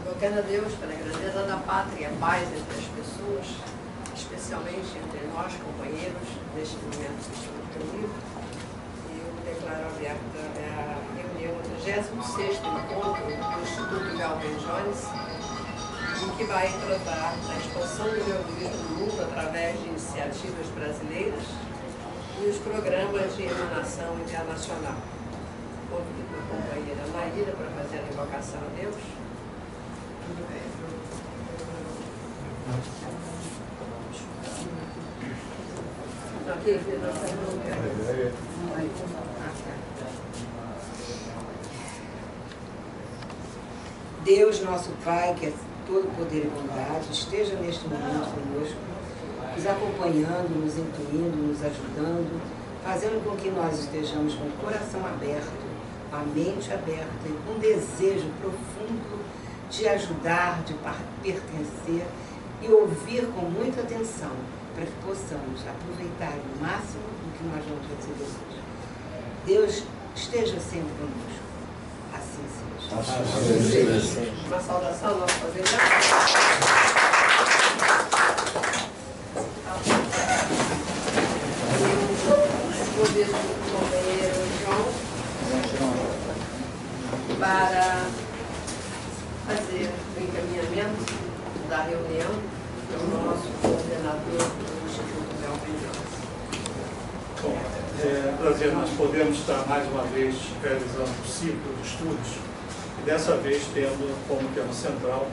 Invocando a Deus pela grandeza da pátria e a paz entre as pessoas, especialmente entre nós, companheiros, neste momento que estamos reunidos, eu declaro aberta a reunião do 36º encontro do Instituto Galvin Jones, que vai tratar da expansão do neoliberalismo no mundo através de iniciativas brasileiras e os programas de emanação internacional. Convido a companheira Maíra para fazer a invocação a Deus. Deus, nosso Pai, que é todo poder e bondade, esteja neste momento conosco, nos acompanhando, nos incluindo, nos ajudando, fazendo com que nós estejamos com o coração aberto, a mente aberta e com um desejo profundo de ajudar, de pertencer e ouvir com muita atenção, para que possamos aproveitar o máximo do que nós vamos receber hoje. Deus esteja sempre conosco. Assim seja. Uma saudação ao nosso fazendeiro. Eu convido o companheiro João para fazer o encaminhamento da reunião do nosso coordenador do Instituto Galvin Jones. Bom, é um prazer nós podemos estar mais uma vez realizando o ciclo de estudos e dessa vez tendo como tema central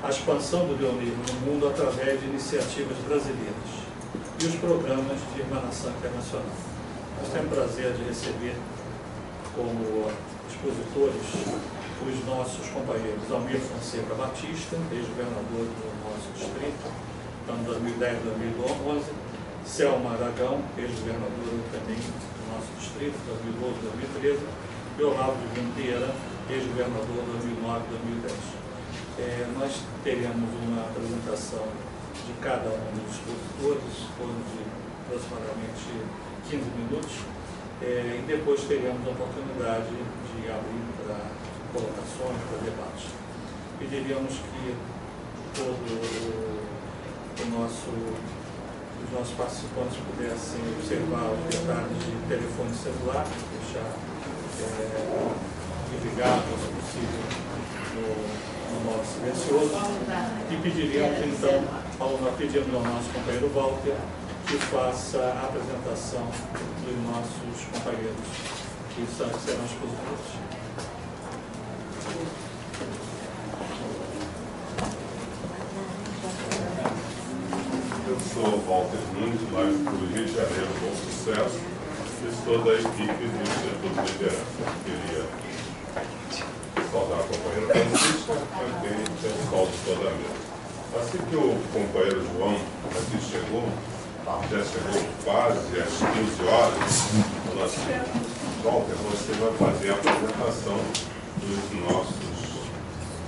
a expansão do neoliberalismo no mundo através de iniciativas brasileiras e os programas de emanação internacional. Nós temos o prazer de receber como expositores os nossos companheiros Almir Fonseca Batista, ex-governador do nosso distrito, ano 2010-2011, Selma Aragão, ex-governadora também do nosso distrito, 2012-2013, e Olavo de Junqueira, ex-governador 2009-2010. Nós teremos uma apresentação de cada um dos expositores, em torno de aproximadamente 15 minutos, e depois teremos a oportunidade de abrir para colocações, para debates. Pediríamos que os nossos participantes pudessem observar os detalhes de telefone celular, deixar ligado, se possível, no modo silencioso, e pediríamos então, pedimos ao nosso companheiro Walter que faça a apresentação dos nossos companheiros que serão expositores. Eu sou Walter Nunes, lá do Rio de Janeiro, Bom Sucesso, e sou da equipe do Instituto de Liderança. Queria saudar a companheira Francisca, também tem o saldo toda a mesa. Assim que o companheiro João aqui chegou, já chegou quase às 15 horas, falou assim: Walter, você vai fazer a apresentação dos nossos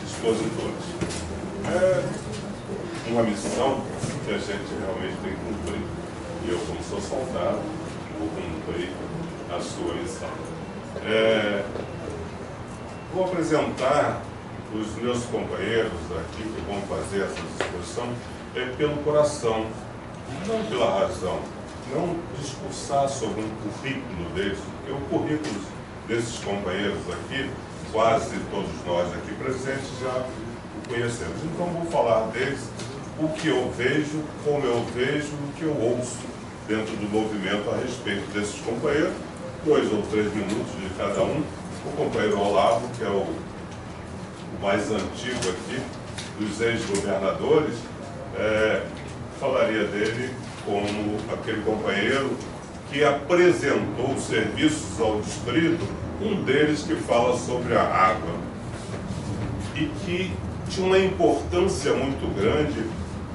expositores. É uma missão que a gente realmente tem que cumprir. E eu, como sou soldado, vou cumprir a sua missão. Vou apresentar os meus companheiros aqui que vão fazer essa exposição pelo coração, não pela razão. Não discursar sobre um currículo deles, porque o currículo desses companheiros aqui, quase todos nós aqui presentes já o conhecemos. Então vou falar deles, o que eu vejo, como eu vejo, o que eu ouço dentro do movimento a respeito desses companheiros, 2 ou 3 minutos de cada um. O companheiro Olavo, que é o mais antigo aqui, dos ex-governadores, falaria dele como aquele companheiro que apresentou serviços ao distrito, um deles que fala sobre a água, e que tinha uma importância muito grande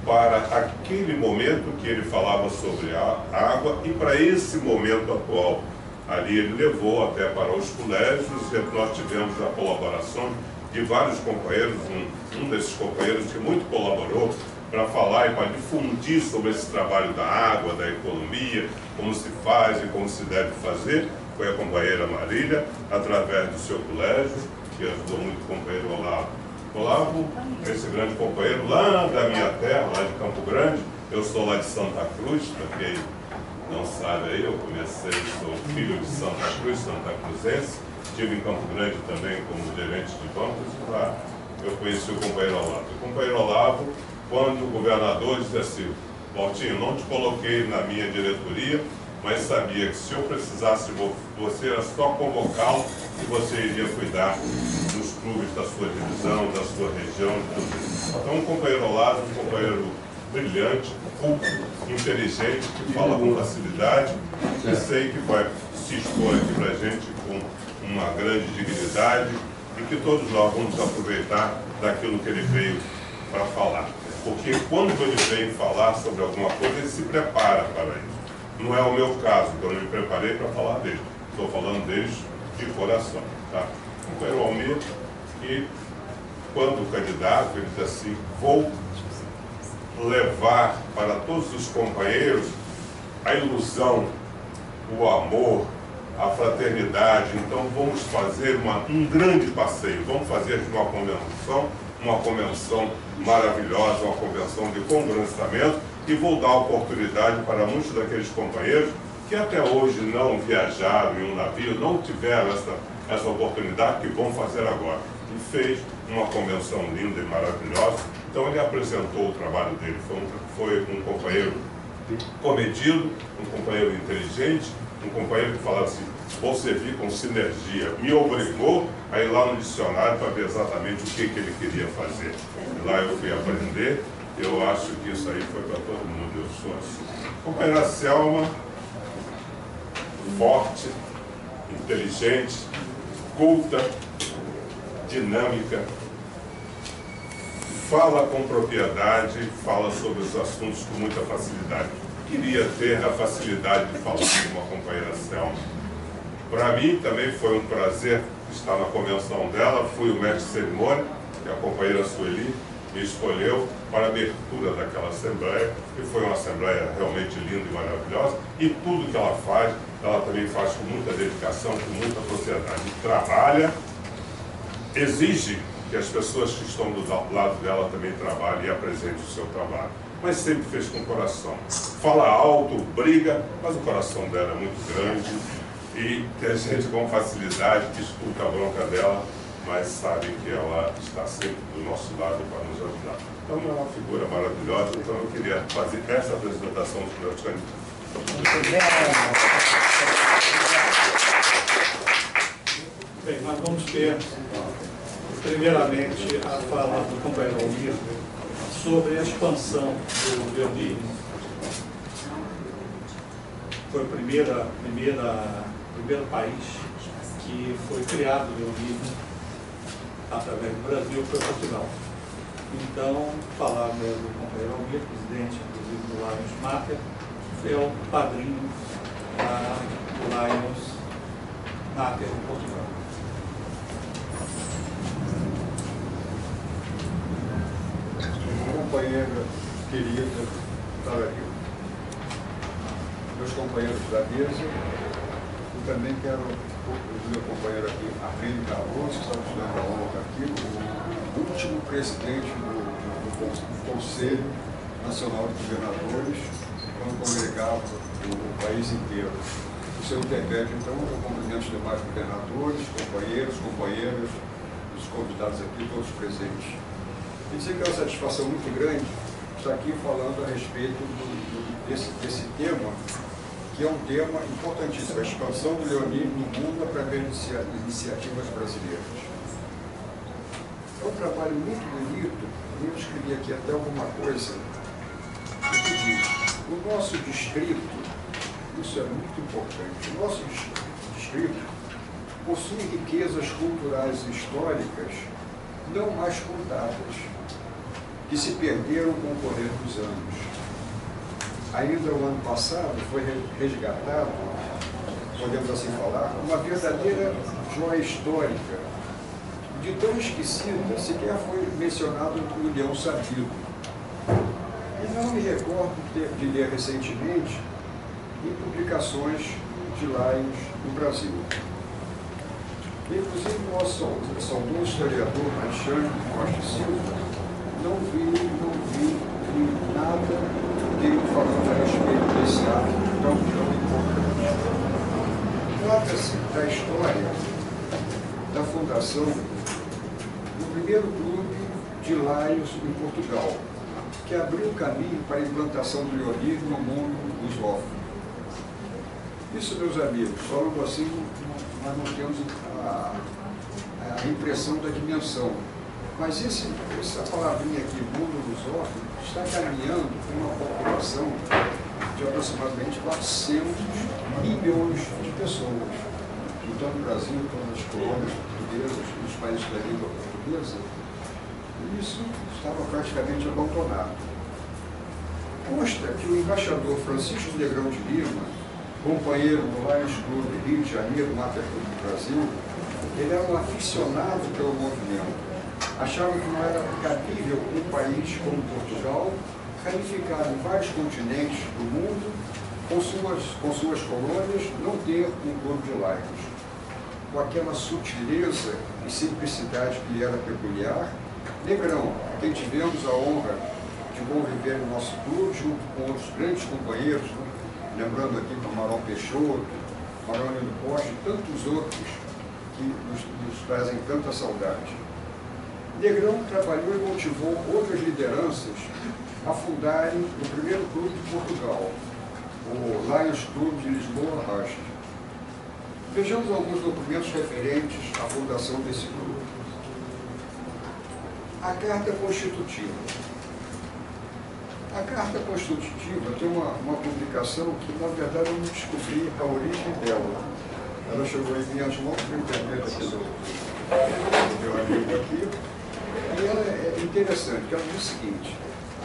para aquele momento que ele falava sobre a água e para esse momento atual. Ali ele levou até para os colégios, e nós tivemos a colaboração de vários companheiros, um desses companheiros que muito colaborou para falar e para difundir sobre esse trabalho da água, da economia, como se faz e como se deve fazer, foi a companheira Marília, através do seu colégio, que ajudou muito o companheiro Olavo Olavo, esse grande companheiro lá da minha terra, lá de Campo Grande, eu sou lá de Santa Cruz, para quem não sabe aí, eu sou filho de Santa Cruz, Santa Cruzense, estive em Campo Grande também como gerente de bancos, e lá eu conheci o companheiro Olavo. O companheiro Olavo, quando o governador disse assim, Valtinho, não te coloquei na minha diretoria, mas sabia que se eu precisasse de você, era só convocá-lo e você iria cuidar dos clubes da sua divisão, da sua região, de tudo isso. Então, um companheiro Olavo, um companheiro brilhante, culto, inteligente, que fala com facilidade, e sei que vai se expor aqui para a gente com uma grande dignidade e que todos nós vamos aproveitar daquilo que ele veio para falar. Porque quando ele vem falar sobre alguma coisa, ele se prepara para isso. Não é o meu caso, que eu não me preparei para falar dele. Estou falando deles de coração. Tá? O companheiro Almir, que quando o candidato, ele diz assim, vou levar para todos os companheiros a ilusão, o amor, a fraternidade. Então vamos fazer um grande passeio, vamos fazer uma convenção maravilhosa, uma convenção de congregamento, e vou dar oportunidade para muitos daqueles companheiros que até hoje não viajaram em um navio, não tiveram essa oportunidade, que vão fazer agora. E fez uma convenção linda e maravilhosa. Então ele apresentou o trabalho dele, foi um companheiro comedido, um companheiro inteligente, um companheiro que falava assim, vou servir com sinergia. Me obrigou a ir lá no dicionário para ver exatamente o que ele queria fazer. E lá eu fui aprender, eu acho que isso aí foi para todo mundo, eu sou assim. Companheira Selma, forte, inteligente, culta, dinâmica, fala com propriedade, fala sobre os assuntos com muita facilidade. Queria ter a facilidade de falar com uma companheira Selma. Para mim também foi um prazer estar na convenção dela, fui o mestre de cerimônia, que a companheira Sueli me escolheu para a abertura daquela assembleia, que foi uma assembleia realmente linda e maravilhosa, e tudo que ela faz, ela também faz com muita dedicação, com muita propriedade. Trabalha, exige que as pessoas que estão do lado dela também trabalhem e apresentem o seu trabalho. Mas sempre fez com o coração. Fala alto, briga, mas o coração dela é muito grande e que a gente com facilidade escuta a bronca dela, mas sabe que ela está sempre do nosso lado para nos ajudar. Então é uma figura maravilhosa, então eu queria fazer essa apresentação dos meus candidatos. Bem, nós vamos ter primeiramente a fala do companheiro Almir sobre a expansão do leonismo. Foi o primeiro país que foi criado o leonismo através do Brasil, foi Portugal. Então, falar do companheiro Almir, presidente, inclusive, do Lions Mater, é o padrinho do Lions Mater em Portugal. Companheira querida, estava aqui. Meus companheiros da mesa, eu também quero o meu companheiro aqui, Arlene Carlos, que está nos dando a honra aqui, o último presidente do Conselho Nacional de Governadores, quando congregava o país inteiro. O seu intermédio, então, eu cumprimento os demais governadores, companheiras, os convidados aqui, todos presentes. E dizer que é uma satisfação muito grande estar aqui falando a respeito desse tema, que é um tema importantíssimo, a expansão do leonismo no mundo através de iniciativas brasileiras. É um trabalho muito bonito, eu escrevi aqui até alguma coisa, que diz, o nosso distrito, isso é muito importante, o nosso distrito possui riquezas culturais e históricas não mais contadas, que se perderam com o correr dos anos. Ainda o ano passado foi resgatado, podemos assim falar, uma verdadeira joia histórica, de tão esquecida, sequer foi mencionado no Leão Sabido. E não me recordo de ler recentemente em publicações de Lions no Brasil. Inclusive, o nosso saudoso historiador Alexandre Costa e Silva não vi nada dele falando a respeito desse ato tão importante. Trata-se da história da fundação do primeiro clube de laios em Portugal, que abriu o caminho para a implantação do leonismo no mundo lusófono. Isso, meus amigos, falando assim, nós não temos a impressão da dimensão. Mas essa palavrinha aqui, mundo lusófono, está caminhando para uma população de aproximadamente 400 milhões de pessoas, em todo o Brasil, todas as colônias portuguesas, nos países da língua portuguesa. E isso estava praticamente abandonado. Consta que o embaixador Francisco Negrão de Lima, companheiro do Lions Club Rio de Janeiro, Mata Clube do Brasil, ele era um aficionado pelo movimento. Achava que não era cabível um país como Portugal, ramificado em vários continentes do mundo, com suas colônias, não ter um clube de laicos. Com aquela sutileza e simplicidade que lhe era peculiar, Negrão, quem tivemos a honra de conviver no nosso clube, junto com outros grandes companheiros, lembrando aqui do Marão Peixoto, Marão do Costa e tantos outros que nos trazem tanta saudade. Negrão trabalhou e motivou outras lideranças a fundarem o primeiro clube de Portugal, o Lions Clube de Lisboa Rasca. Vejamos alguns documentos referentes à fundação desse clube. A Carta Constitutiva. A Carta Constitutiva tem uma publicação que, na verdade, eu não descobri a origem dela. Ela chegou em minhas mãos por intermédio aqui do meu amigo aqui. E ela é interessante, porque ela diz o seguinte: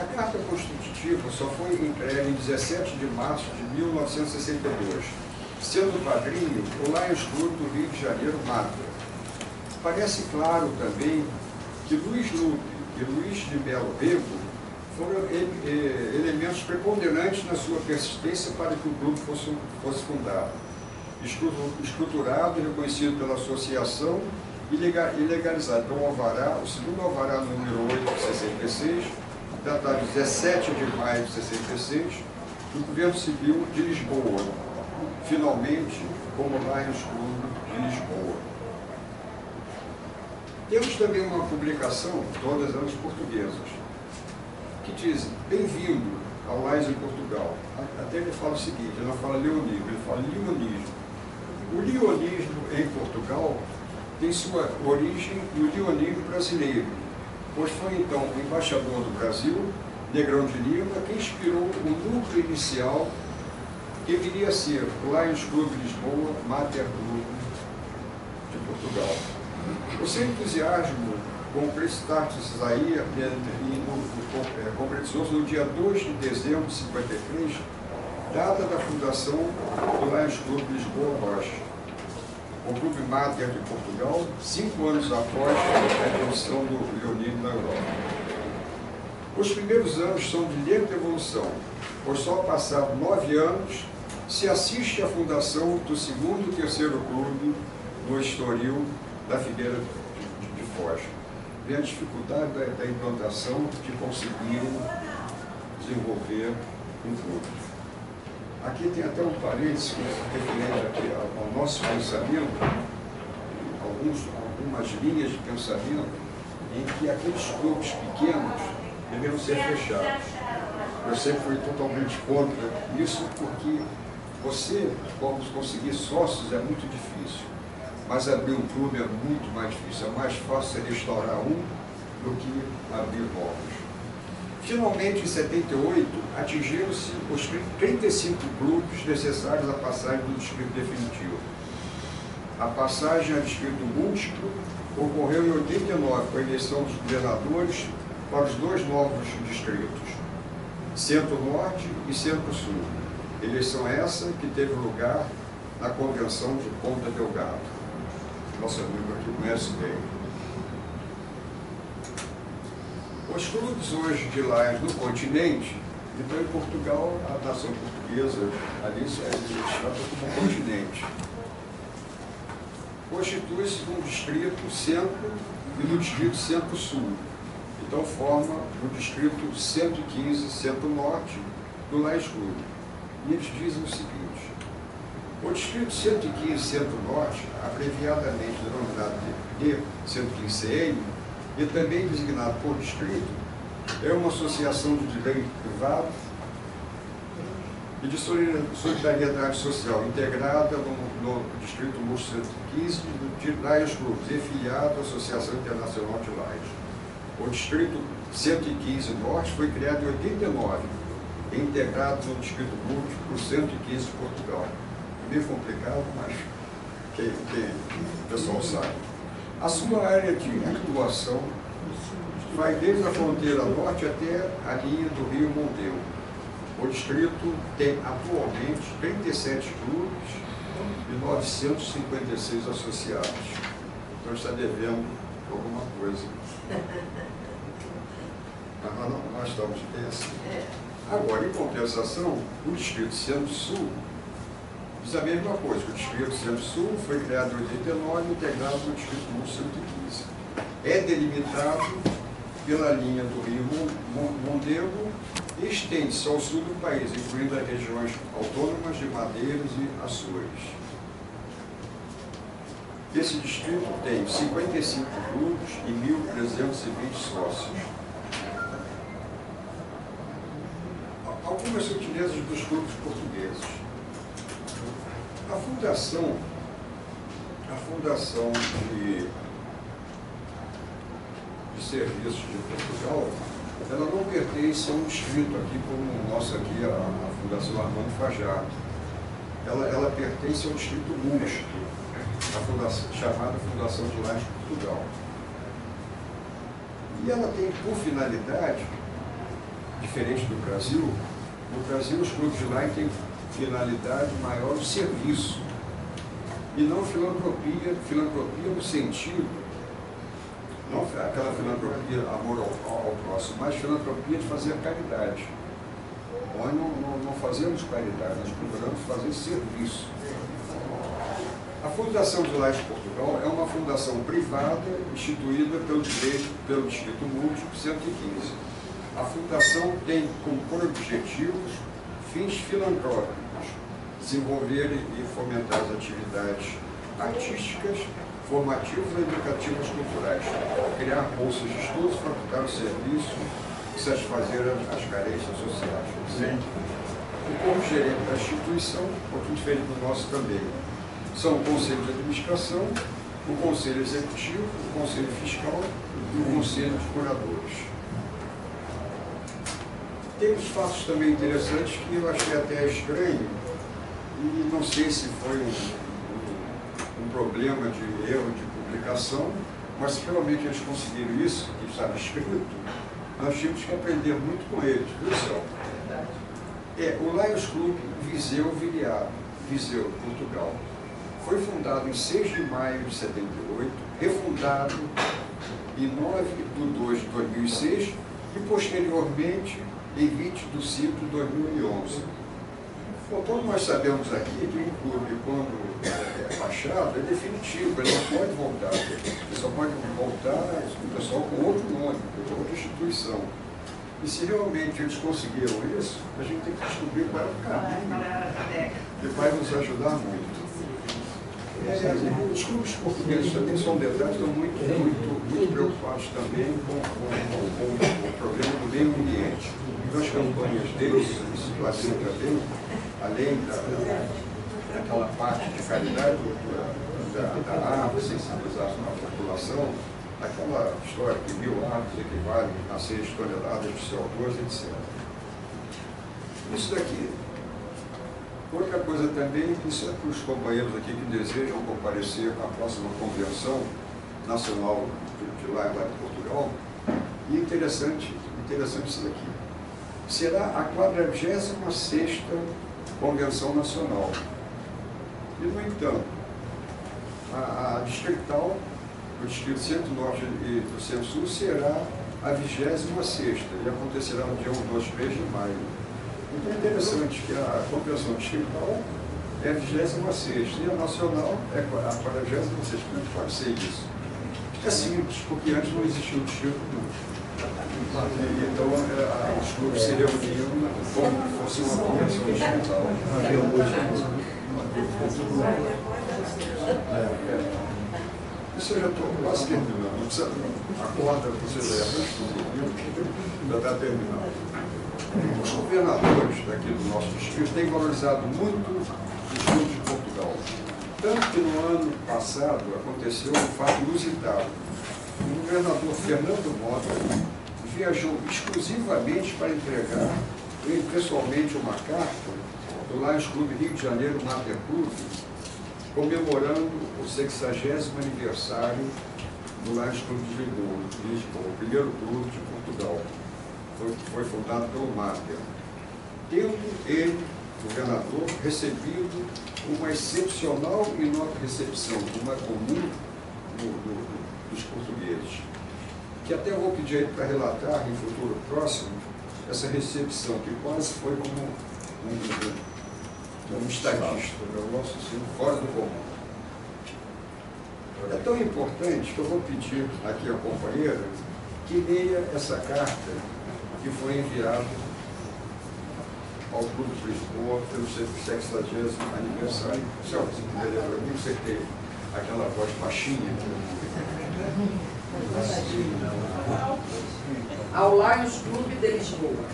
a Carta Constitutiva só foi entregue em 17 de março de 1962, sendo padrinho o Lions Clube do Rio de Janeiro, Mata. Parece claro também que Luiz Lupe e Luiz de Melo Rego foram elementos preponderantes na sua persistência para que o clube fosse fundado. Escriturado e reconhecido pela associação e legalizado pelo alvará, o segundo alvará número 8 de 66, datado de 17 de maio de 66, do Governo Civil de Lisboa, finalmente como Lions Clube de Lisboa. Temos também uma publicação, todas elas portuguesas, que diz: bem-vindo ao Lions em Portugal. Até ele fala o seguinte, ele não fala leonismo, ele fala lionismo. O lionismo em Portugal tem sua origem no lionismo brasileiro, pois foi então o embaixador do Brasil, Negrão de Lima, que inspirou o núcleo inicial que viria a ser o Lions Clube Lisboa, Mater Clube de Portugal. O seu entusiasmo com o Prestátis Isaías concretizou-se no dia 2 de dezembro de 53, data da fundação do Lions Clube Lisboa Rocha, o Clube Mater de Portugal, 5 anos após a introdução do leonismo na Europa. Os primeiros anos são de lenta evolução, pois só passados 9 anos se assiste à fundação do segundo e terceiro clube no Estoril da Figueira de Foz. Vem a dificuldade da implantação de conseguir desenvolver um clube. Aqui tem até um parênteses referente aqui ao nosso pensamento, algumas linhas de pensamento em que aqueles clubes pequenos deveriam ser fechados. Eu sempre fui totalmente contra isso, porque você, como conseguir sócios, é muito difícil. Mas abrir um clube é muito mais difícil. É mais fácil você restaurar um do que abrir novos. Finalmente, em 78, atingiram-se os 35 clubes necessários à passagem do distrito definitivo. A passagem a distrito múltiplo ocorreu em 89, com a eleição dos governadores para os 2 novos distritos, Centro-Norte e Centro-Sul. Eleição essa que teve lugar na convenção de Ponta Delgado. Nosso amigo aqui conhece bem. Os clubes hoje de Lions no continente, então em Portugal, a nação portuguesa ali se trata como um continente. constitui-se um distrito centro e no distrito centro-sul. Então forma o distrito 115 centro-norte do Lais Clube. E eles dizem o seguinte: o distrito 115 centro-norte, abreviadamente denominado de 115CN, e também designado por distrito, é uma associação de direito privado e de solidariedade social integrada no distrito Múrcio 115 de Lais Clubes e filiado à Associação Internacional de Lais. O distrito 115 Norte foi criado em 89, integrado no distrito Múrcio por 115 Portugal. É meio complicado, mas o pessoal sabe. A sua área de atuação vai desde a fronteira norte até a linha do Rio Mondego. O distrito tem atualmente 37 clubes e 956 associados. Então está devendo alguma coisa. Mas nós estamos assim. Agora, em compensação, o distrito Centro-Sul diz a mesma coisa. O distrito Centro-Sul foi criado em 89 integrado no distrito Múrcio 115. É delimitado pela linha do Rio Mondego e estende-se ao sul do país, incluindo as regiões autônomas de Madeiras e Açores. Esse distrito tem 55 clubes e 1.320 sócios. Algumas sutilezas dos clubes portugueses. A fundação de serviços de Portugal, ela não pertence a um distrito aqui como o nosso aqui, a Fundação Armando Fajardo. Ela pertence ao distrito Múrcio, chamada Fundação de Lais Portugal. E ela tem por finalidade, diferente do Brasil, no Brasil os clubes de Lais têm finalidade maior o serviço, e não filantropia no sentido, não aquela filantropia amor ao próximo, mas filantropia de fazer caridade. Nós não fazemos caridade, nós procuramos fazer serviço. A Fundação de Lais Portugal é uma fundação privada instituída pelo Distrito Múrcio 115. A fundação tem como objetivos fins filantrópicos, desenvolver e fomentar as atividades artísticas, formativas e educativas culturais, criar bolsas de estudos, facultar o serviço e satisfazer as carências sociais. O corpo gerente da instituição, um pouquinho diferente do nosso também, são o Conselho de Administração, o Conselho Executivo, o Conselho Fiscal e o Conselho de Curadores. Tem uns fatos também interessantes que eu achei até estranho, e não sei se foi um problema de erro de publicação, mas se realmente eles conseguiram isso, que estava escrito, nós tínhamos que aprender muito com eles, viu, Céu? O Lions Club Viseu, Portugal. Foi fundado em 6 de maio de 78, refundado em 9 de 2 de 2006 e, posteriormente, em 20 de 5 de 2011. Bom, como nós sabemos aqui que um clube, quando é fachado, é definitivo, ele não pode voltar. Ele só pode voltar o pessoal com outro nome, com outra instituição. E se realmente eles conseguiram isso, a gente tem que descobrir qual é o caminho que vai nos ajudar muito. Os clubes portugueses também são detalhes, estão muito preocupados também com o problema do meio ambiente. Então, as campanhas deles, situação também, além daquela parte de caridade, da árvore, sensibilizar a população, aquela história que 1000 árvores equivalem a 6 toneladas de CO2, etc. Isso daqui. Outra coisa também, isso é para os companheiros aqui que desejam comparecer à próxima Convenção Nacional de lá em Portugal, e interessante isso daqui. Será a 46ª Convenção Nacional. E, no entanto, a distrital, o Distrito Centro-Norte e do Centro-Sul, será a 26ª, e acontecerá no dia 1, 2, 3 de maio. Então é interessante que a Convenção Distrital é a 26ª, e a nacional é a 46ª, pode ser isso. É simples, porque antes não existia o distrito não. Então, os clubes se reuniam como se fosse uma convenção distrital. Isso eu já estou quase terminando. Não precisa, acorda, você já está terminando. Os governadores daqui do nosso distrito têm valorizado muito os clubes de Portugal. Tanto que no ano passado aconteceu um fato inusitado. O governador Fernando Mota viajou exclusivamente para entregar pessoalmente uma carta do Lions Clube Rio de Janeiro, Mater Clube, comemorando o 60º aniversário do Lions Clube de Lisboa, o primeiro clube de Portugal. Foi fundado pelo Mater. Tendo ele, governador, recebido uma excepcional e nova recepção, uma comum dos portugueses, que até vou pedir ele para relatar em futuro próximo essa recepção, que quase foi como um estadista, um negócio assim, fora do comum. É tão importante que eu vou pedir aqui à companheira que leia essa carta que foi enviada ao Clube de Lisboa pelo 60º aniversário. Se você quiser ler para mim, você tem aquela voz baixinha. Ao Lions Clube de Lisboa.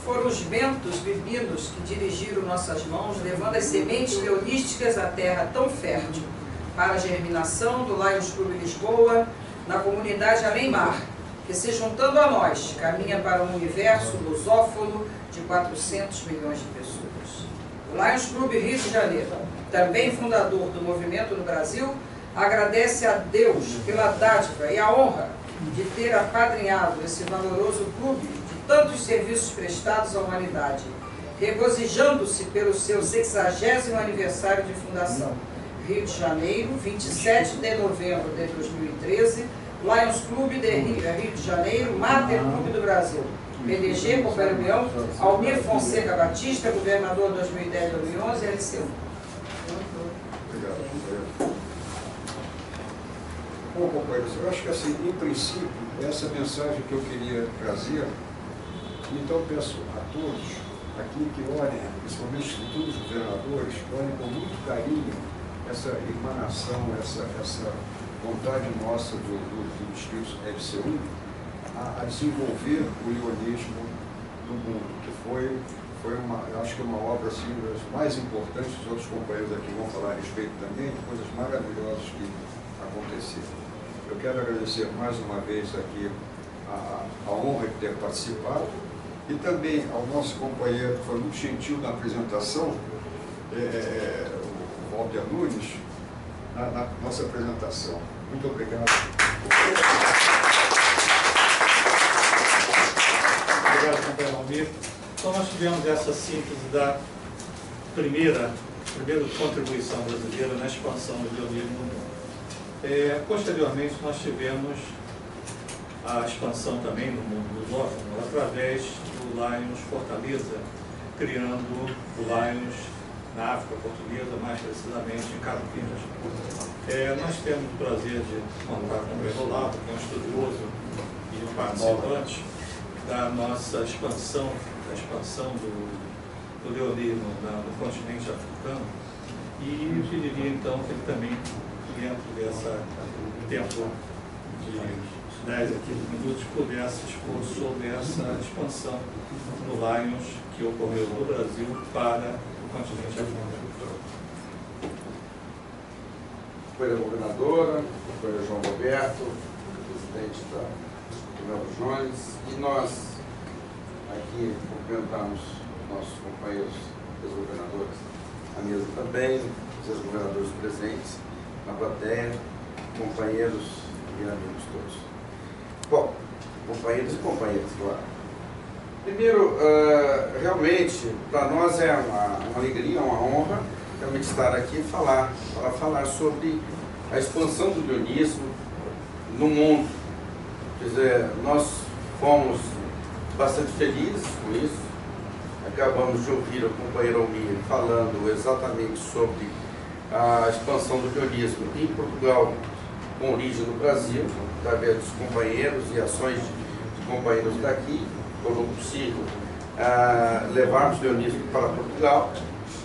Foram os ventos divinos que dirigiram nossas mãos, levando as sementes leonísticas à terra tão fértil, para a germinação do Lions Clube Lisboa, na comunidade Além Mar, que se juntando a nós, caminha para um universo lusófono de 400 milhões de pessoas. O Lions Clube Rio de Janeiro, também fundador do movimento no Brasil, agradece a Deus pela dádiva e a honra de ter apadrinhado esse valoroso clube de tantos serviços prestados à humanidade, regozijando-se pelo seu 60º aniversário de fundação. Rio de Janeiro, 27 de novembro de 2013, Lions Clube de Rio de Janeiro, Mater Clube do Brasil. PDG, Companheiro Leão, Almir Fonseca Batista, governador 2010-2011, LCU. Obrigado. Bom, companheiros, eu acho que assim, em princípio, essa mensagem que eu queria trazer, então peço a todos aqui que olhem, principalmente os futuros governadores, olhem com muito carinho essa emanação, essa vontade nossa do distrito LCU a desenvolver o leonismo no mundo, que foi acho que uma obra assim, das mais importantes. Os outros companheiros aqui vão falar a respeito também, de coisas maravilhosas que aconteceram. Eu quero agradecer mais uma vez aqui a honra de ter participado e também ao nosso companheiro, que foi muito gentil na apresentação, o Walter Nunes, na nossa apresentação. Muito obrigado. Obrigado, companheiro Almir. Então, nós tivemos essa síntese da primeira contribuição brasileira na expansão do leonismo no mundo. Posteriormente, nós tivemos a expansão também no mundo lusófono através do Lions Fortaleza, criando o Lions na África Portuguesa, mais precisamente em Campinas. Nós temos o prazer de contar com o Olavo, que é um estudioso e um participante da nossa expansão, do leonismo no continente africano, e eu pediria então que ele também, dentro desse tempo de 10 a 15 minutos, pudesse expor sobre essa expansão no Lions que ocorreu no Brasil para o continente africano. Companheira governadora, companheiro João Roberto, presidente da Melo Jones, e nós aqui cumprimentamos nossos companheiros ex-governadores, a mesa também, os ex-governadores presentes na plateia, companheiros e amigos todos. Bom, companheiros e companheiras, claro. Primeiro, realmente, para nós é uma alegria, uma honra realmente estar aqui e falar sobre a expansão do leonismo no mundo. Quer dizer, nós fomos bastante felizes com isso. acabamos de ouvir o companheiro Almir falando exatamente sobre a expansão do leonismo em Portugal, com origem no Brasil, através dos companheiros e ações de companheiros daqui, tornou possível levarmos o leonismo para Portugal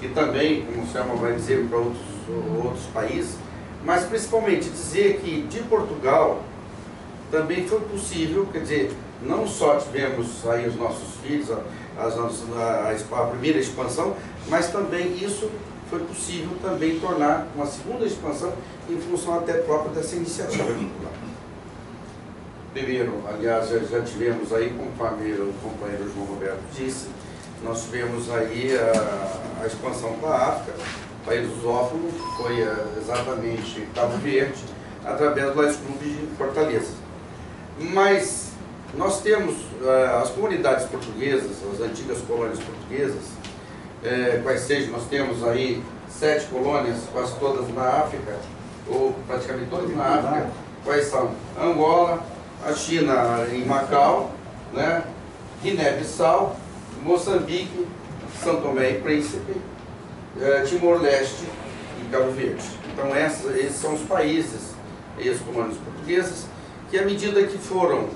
e também, como o Selma vai dizer, para outros países, mas principalmente dizer que de Portugal também foi possível, quer dizer, não só tivemos aí os nossos filhos, a primeira expansão, mas também isso foi possível também tornar uma segunda expansão em função até própria dessa iniciativa popular. Primeiro, aliás, já tivemos aí, conforme o companheiro João Roberto disse, nós tivemos aí a expansão para a África, país lusófono, que foi exatamente Cabo Verde, através do Lions Club de Fortaleza. Mas nós temos as comunidades portuguesas, as antigas colônias portuguesas, quais sejam, nós temos aí 7 colônias, quase todas na África, ou praticamente todas na África, quais são? Angola, a China em Macau, né? Guiné-Bissau, Moçambique, São Tomé e Príncipe, Timor-Leste e Cabo Verde. Então esses são os países, ex-colônias portuguesas, que à medida que foram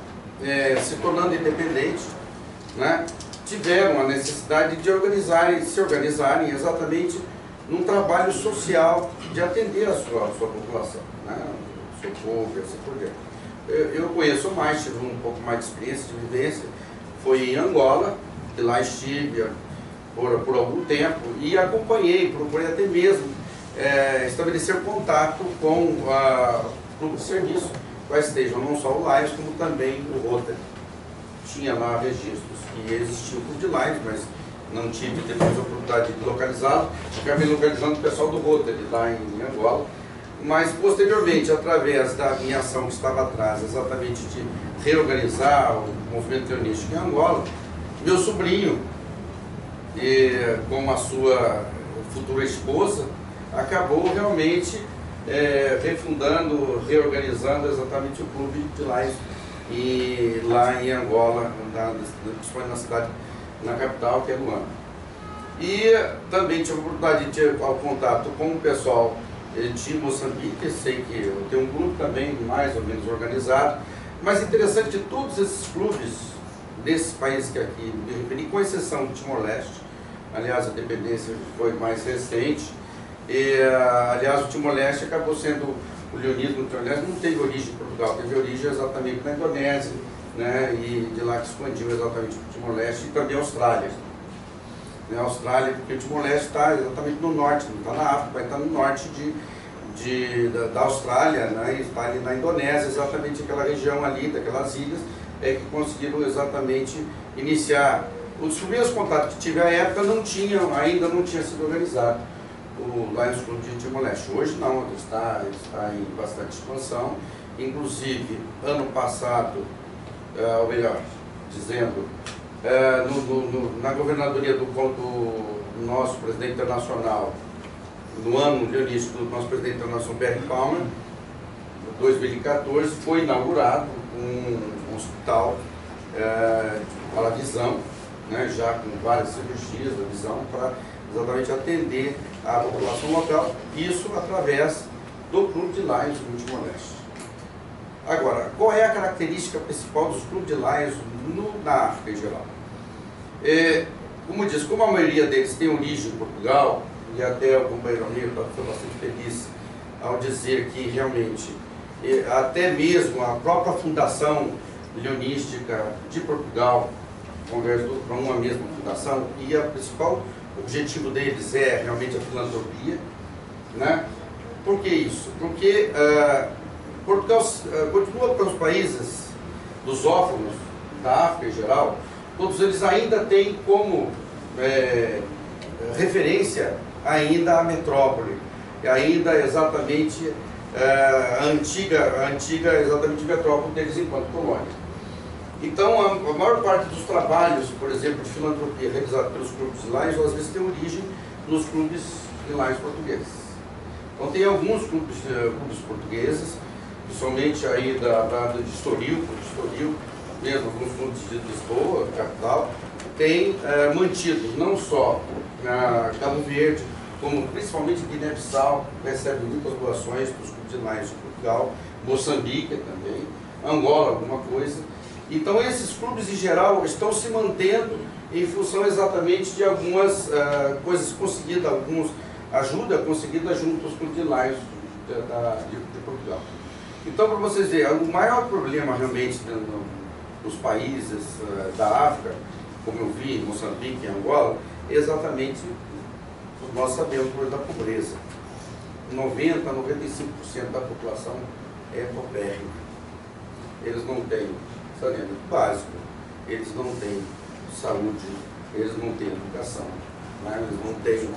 se tornando independentes, né, tiveram a necessidade de se organizarem exatamente num trabalho social de atender a sua população, né, o seu povo e assim por diante. Eu conheço mais, tive um pouco mais de experiência, de vivência, foi em Angola, que lá estive por algum tempo e acompanhei, procurei até mesmo estabelecer contato com o clube de serviço, quais estejam não só o Lions, como também o Rotary. Tinha lá registros que existia o clube de Lions, mas não tive depois a oportunidade de localizá-lo. Acabei localizando o pessoal do Rotary lá em Angola. Mas, posteriormente, através da minha ação que estava atrás, exatamente de reorganizar o movimento leonístico em Angola, meu sobrinho, com a sua futura esposa, acabou realmente refundando, reorganizando exatamente o clube de Lions lá em Angola, principalmente na cidade, na capital, que é Luanda. E também tive a oportunidade de ter contato com o pessoal de Moçambique, sei que eu tenho um grupo também mais ou menos organizado, mas interessante de todos esses clubes desses países que aqui me referi, com exceção do Timor-Leste, aliás a independência foi mais recente, aliás o Timor-Leste acabou sendo, o leonismo do Timor-Leste não teve origem em Portugal, teve origem exatamente na Indonésia, né, e de lá que expandiu exatamente o Timor-Leste e também a Austrália. A Austrália, porque o Timor-Leste está exatamente no norte, não está na África, mas está no norte da Austrália, né, e está ali na Indonésia, exatamente aquela região ali, daquelas ilhas, que conseguiram exatamente iniciar. Os primeiros contatos que tive à época ainda não tinha sido organizado o Lions Club de Timor-Leste. Hoje não, está em bastante expansão, inclusive ano passado, ou melhor, dizendo, na governadoria do nosso presidente internacional, no ano leonístico do nosso presidente internacional, Barry Palmer, em 2014, foi inaugurado um hospital para a visão, né, já com várias cirurgias da visão, para exatamente atender a população local, isso através do Clube de Lions do Timor-Leste. Agora, qual é a característica principal dos clubes de Lions na África em geral? Como diz, como a maioria deles tem origem em Portugal, e até o companheiro Amir foi bastante feliz ao dizer que realmente, até mesmo a própria fundação leonística de Portugal, converge para uma mesma fundação, e o principal objetivo deles é realmente a filantropia, né? Por que isso? Porque Portugal continua para os países lusófonos da África em geral, todos eles ainda têm como referência ainda a metrópole, ainda exatamente a antiga exatamente metrópole deles enquanto colônia. Então, a maior parte dos trabalhos, por exemplo, de filantropia realizados pelos clubes de Lions, às vezes tem origem nos clubes de Lions portugueses. Então, tem alguns clubes portugueses, principalmente aí de Estoril, mesmo alguns clubes de Lisboa, capital, tem mantido não só Cabo Verde, como principalmente Guiné-Bissau, recebe muitas doações dos clubes de Lions de Portugal, Moçambique também, Angola, alguma coisa. Então esses clubes em geral estão se mantendo em função exatamente de algumas coisas conseguidas, algumas ajuda conseguida junto aos clubes de Lions de Portugal. Então, para vocês verem, o maior problema realmente nos países da África, como eu vi em Moçambique e Angola, é exatamente, nós sabemos, da pobreza. 90% a 95% da população é pobrérrima. Eles não têm saneamento básico, eles não têm saúde, eles não têm educação, né? Eles não têm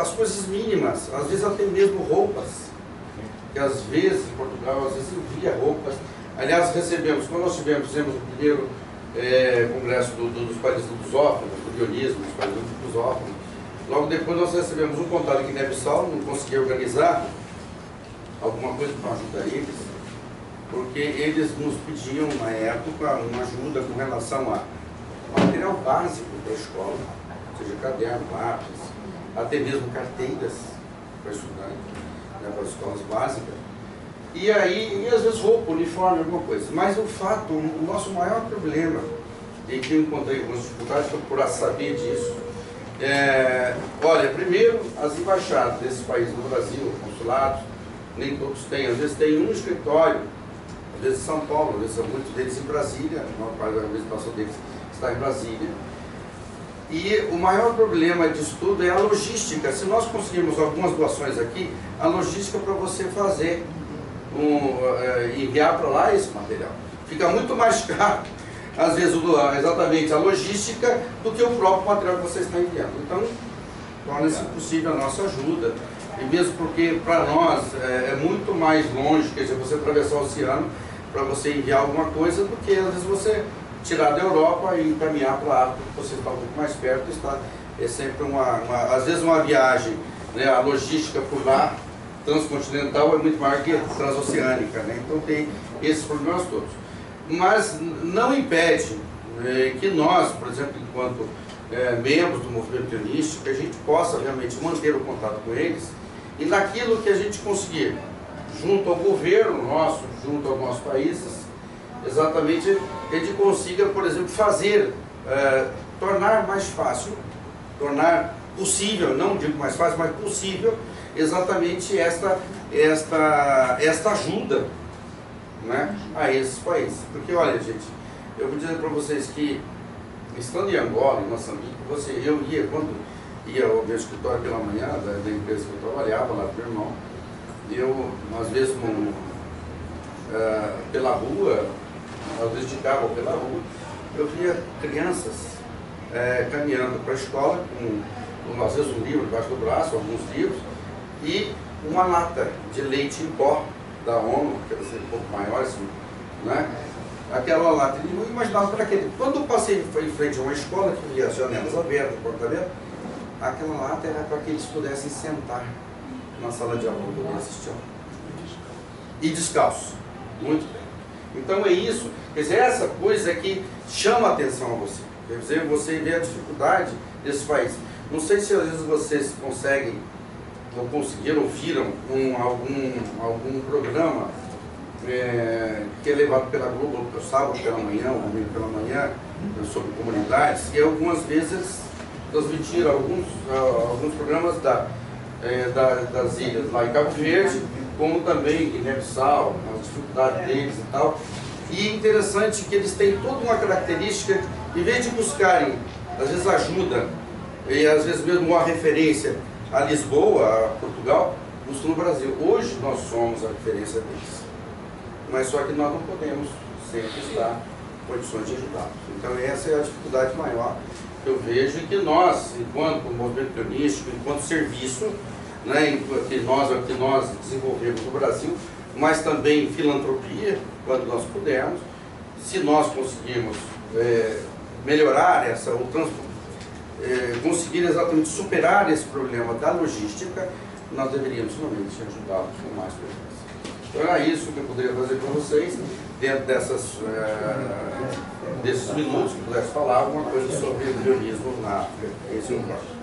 as coisas mínimas, às vezes até mesmo roupas, que às vezes em Portugal, às vezes envia roupas. Aliás, recebemos, quando nós fizemos o primeiro congresso dos países lusófonos, do guionismo, dos países lusófonos, logo depois nós recebemos um contato aqui em Guiné-Bissau, não consegui organizar alguma coisa para ajudar eles, porque eles nos pediam na época uma ajuda com relação a material básico da escola, ou seja, caderno, lápis, até mesmo carteiras para estudante, né, para as escolas básicas, e às vezes roupa, uniforme, alguma coisa. Mas o fato, o nosso maior problema, e que eu encontrei algumas dificuldades para procurar saber disso, olha, primeiro, as embaixadas desses países no Brasil, consulados, nem todos têm, às vezes tem um escritório, às vezes em São Paulo, às vezes muitos deles em Brasília, a maior parte da visitação deles está em Brasília. E o maior problema disso tudo é a logística. Se nós conseguirmos algumas doações aqui, a logística para você fazer, enviar para lá esse material. Fica muito mais caro, às vezes, exatamente a logística do que o próprio material que você está enviando. Então, torna-se impossível a nossa ajuda. E mesmo porque, para nós, é muito mais longe, quer dizer, você atravessar o oceano para você enviar alguma coisa, do que, às vezes, você tirar da Europa e encaminhar para a África, que você está um pouco mais perto, é sempre às vezes uma viagem, né, a logística por lá, transcontinental, é muito maior que transoceânica, né? Então tem esses problemas todos. Mas não impede que nós, por exemplo, enquanto membros do movimento pionístico, que a gente possa realmente manter o contato com eles, e naquilo que a gente conseguir, junto ao governo nosso, junto aos nossos países, exatamente, a gente consiga, por exemplo, fazer, tornar mais fácil, tornar possível, não digo mais fácil, mas possível, exatamente esta ajuda, né, a esses países. Porque, olha, gente, eu vou dizer para vocês que, estando em Angola, em Moçambique, eu ia, quando ia ao meu escritório pela manhã, da empresa que eu trabalhava, lá do meu irmão, eu, às vezes, pela rua, às vezes de carro ou pela rua, eu via crianças caminhando para a escola, com, às vezes, um livro debaixo do braço, alguns livros, e uma lata de leite em pó da ONU, que era um pouco maior, assim, né? Aquela lata, eu não imaginava para aquele. Quando eu passei em frente a uma escola que via as janelas abertas, porta aberta, aquela lata era para que eles pudessem sentar na sala de aula para poder assistir. E descalços. Muito bem. Então é isso, quer dizer, essa coisa que chama a atenção a você. Quer dizer, você vê a dificuldade desse país. Não sei se às vezes vocês conseguem, ou conseguiram, ou viram algum programa que é levado pela Globo sábado pela manhã, ou domingo pela manhã, sobre comunidades, e algumas vezes transmitiram alguns programas das ilhas lá em Cabo Verde, como também em Guiné-Bissau, as dificuldades deles e tal. E é interessante que eles têm toda uma característica, em vez de buscarem, às vezes, ajuda, e às vezes mesmo uma referência a Lisboa, a Portugal, buscam no Brasil. Hoje nós somos a referência deles. Mas só que nós não podemos sempre estar em condições de ajudá-los. Então essa é a dificuldade maior que eu vejo, e que nós, enquanto movimento pionístico, enquanto serviço, né, que nós desenvolvemos no Brasil, mas também filantropia, quando nós pudermos, se nós conseguirmos melhorar conseguir exatamente superar esse problema da logística, nós deveríamos realmente ajudá-los com mais frequência. Então era isso que eu poderia fazer para vocês, dentro desses minutos que pudesse falar alguma coisa sobre o leonismo na África. Esse é o próximo.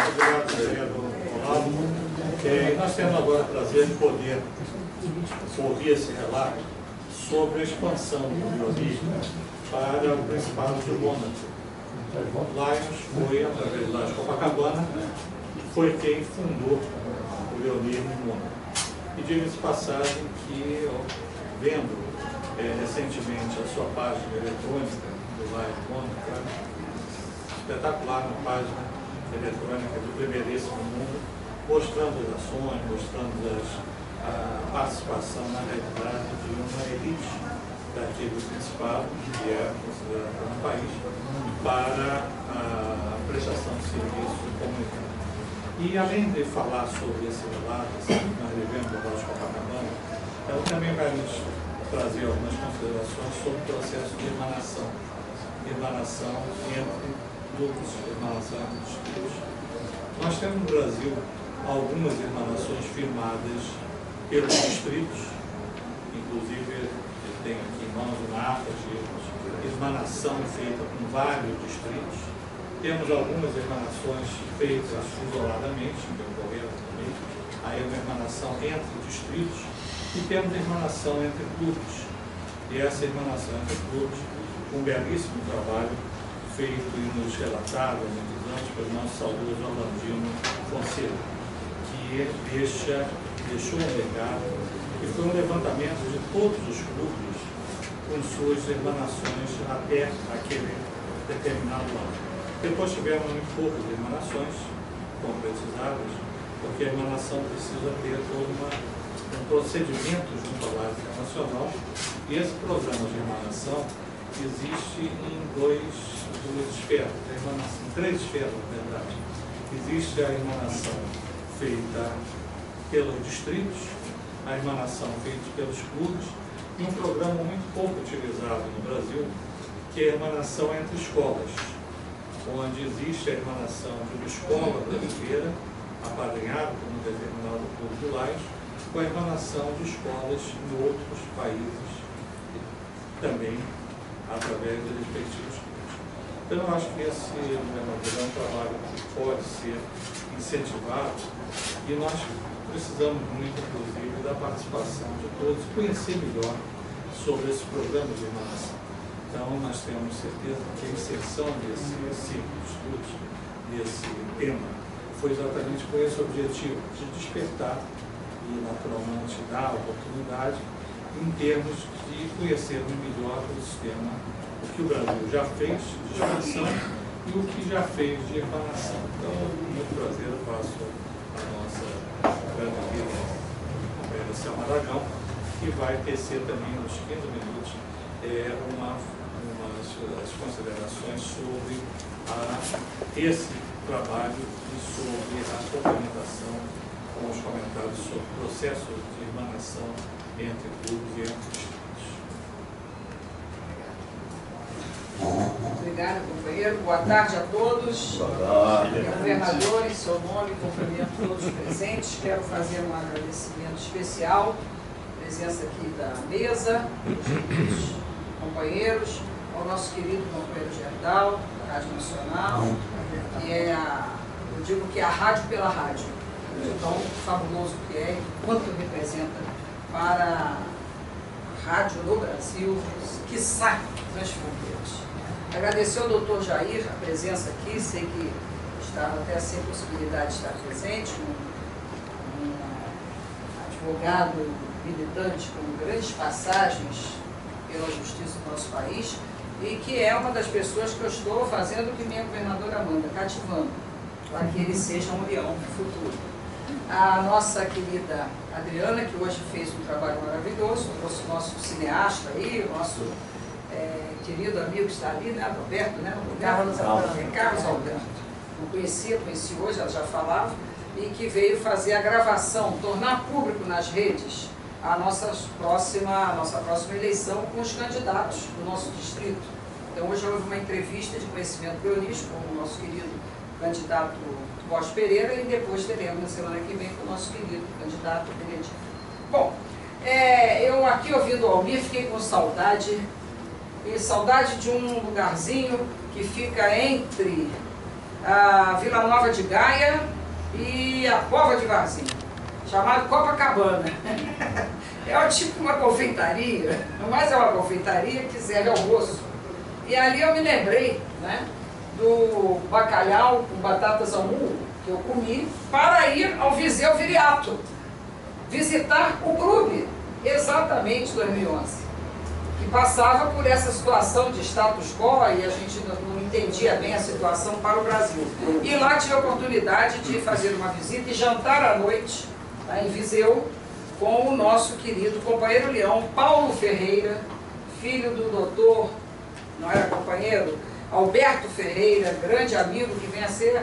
Obrigado, vereador Olavo. Nós temos agora o prazer de poder ouvir esse relato sobre a expansão do leonismo para o Principado de Mônaco. Lions foi, através do Lions Copacabana, foi quem fundou o leonismo em Mônaco. E diga-se de passagem que, vendo recentemente a sua página eletrônica do Lions Mônaco, espetacular na página eletrônica do primeiríssimo mundo, mostrando as ações, mostrando a participação, na realidade, de uma elite daqui do Principado, que é considerado um país, para a prestação de serviço comunitário. E além de falar sobre esse relato, que nós vivemos no Lago Copacabana, ela também vai nos trazer algumas considerações sobre o processo de emanação entre grupos, emanação entre distritos. Nós temos no Brasil algumas emanações firmadas pelos distritos, inclusive tem aqui em mãos uma ata de emanação feita com vários distritos. Temos algumas emanações feitas isoladamente, que ocorreram também, aí uma emanação entre distritos, e temos emanação entre clubes. E essa emanação entre clubes, um belíssimo trabalho feito e nos relatado há muitos anos pelo nosso saudoso Orlandino Fonseca, que deixou um legado e foi um levantamento de todos os clubes com suas emanações até aquele determinado ano. Depois tivemos muito poucas emanações concretizadas, porque a emanação precisa ter todo um procedimento junto à Live Internacional, e esse programa de emanação existe em duas esferas, em três esferas, na verdade. Existe a emanação feita pelos distritos, a emanação feita pelos clubes, e um programa muito pouco utilizado no Brasil, que é a emanação entre escolas, onde existe a emanação de uma escola brasileira, apadrinhada por um determinado clube do Lions, com a emanação de escolas em outros países, também através dos respectivos clubes. Então, eu acho que esse é um trabalho que pode ser incentivado, e nós precisamos muito, inclusive, da participação de todos, conhecer melhor sobre esse programa de emanação. Então, nós temos certeza que a inserção desse ciclo de estudos, desse tema, foi exatamente com esse objetivo, de despertar e, naturalmente, dar oportunidade em termos de conhecermos melhor o sistema, o que o Brasil já fez de expansão e o que já fez de emanação. Então, com muito prazer, eu passo a nossa grande amiga, companheira Selma Aragão, que vai tecer também nos 15 minutos as considerações sobre esse trabalho e sobre a complementação com os comentários sobre o processo de emanação entre clubes e entre distritos. Obrigada, companheiro. Boa tarde a todos. Boa tarde. Governador, em seu nome, cumprimento todos os presentes. Quero fazer um agradecimento especial, presença aqui da mesa, dos queridos companheiros, ao nosso querido companheiro Gerdau, da Rádio Nacional, que é eu digo que é a rádio pela rádio, tão fabuloso que é e quanto representa para a rádio no Brasil, quiçá transfronteiras. Agradecer ao doutor Jair a presença aqui, sei que estava até sem possibilidade de estar presente, um advogado militante com grandes passagens pela justiça do nosso país, e que é uma das pessoas que eu estou fazendo o que minha governadora manda, cativando, para que ele seja um leão no futuro. A nossa querida Adriana, que hoje fez um trabalho maravilhoso, o nosso cineasta aí, o nosso querido amigo que está ali, né, Roberto, né? Carlos Alberto. Não conheci hoje, ela já falava, e que veio fazer a gravação, tornar público nas redes a nossa próxima eleição com os candidatos do nosso distrito. Então hoje houve uma entrevista de conhecimento leonístico com o nosso querido candidato Bosch Pereira, e depois teremos na semana que vem com o nosso querido candidato Benedito. Bom, eu aqui ouvindo o Almir, fiquei com saudade, e saudade de um lugarzinho que fica entre a Vila Nova de Gaia e a Cova de Varzim, chamado Copacabana. É tipo uma confeitaria, mas é uma confeitaria que serve almoço. E ali eu me lembrei, né, do bacalhau com batatas ao molho que eu comi para ir ao Viseu Viriato, visitar o clube, exatamente 2011, que passava por essa situação de status quo e a gente não entendia bem a situação para o Brasil. E lá tive a oportunidade de fazer uma visita e jantar à noite, em Viseu, com o nosso querido companheiro Leão, Paulo Ferreira, filho do doutor, não era companheiro, Alberto Ferreira, grande amigo que vem a ser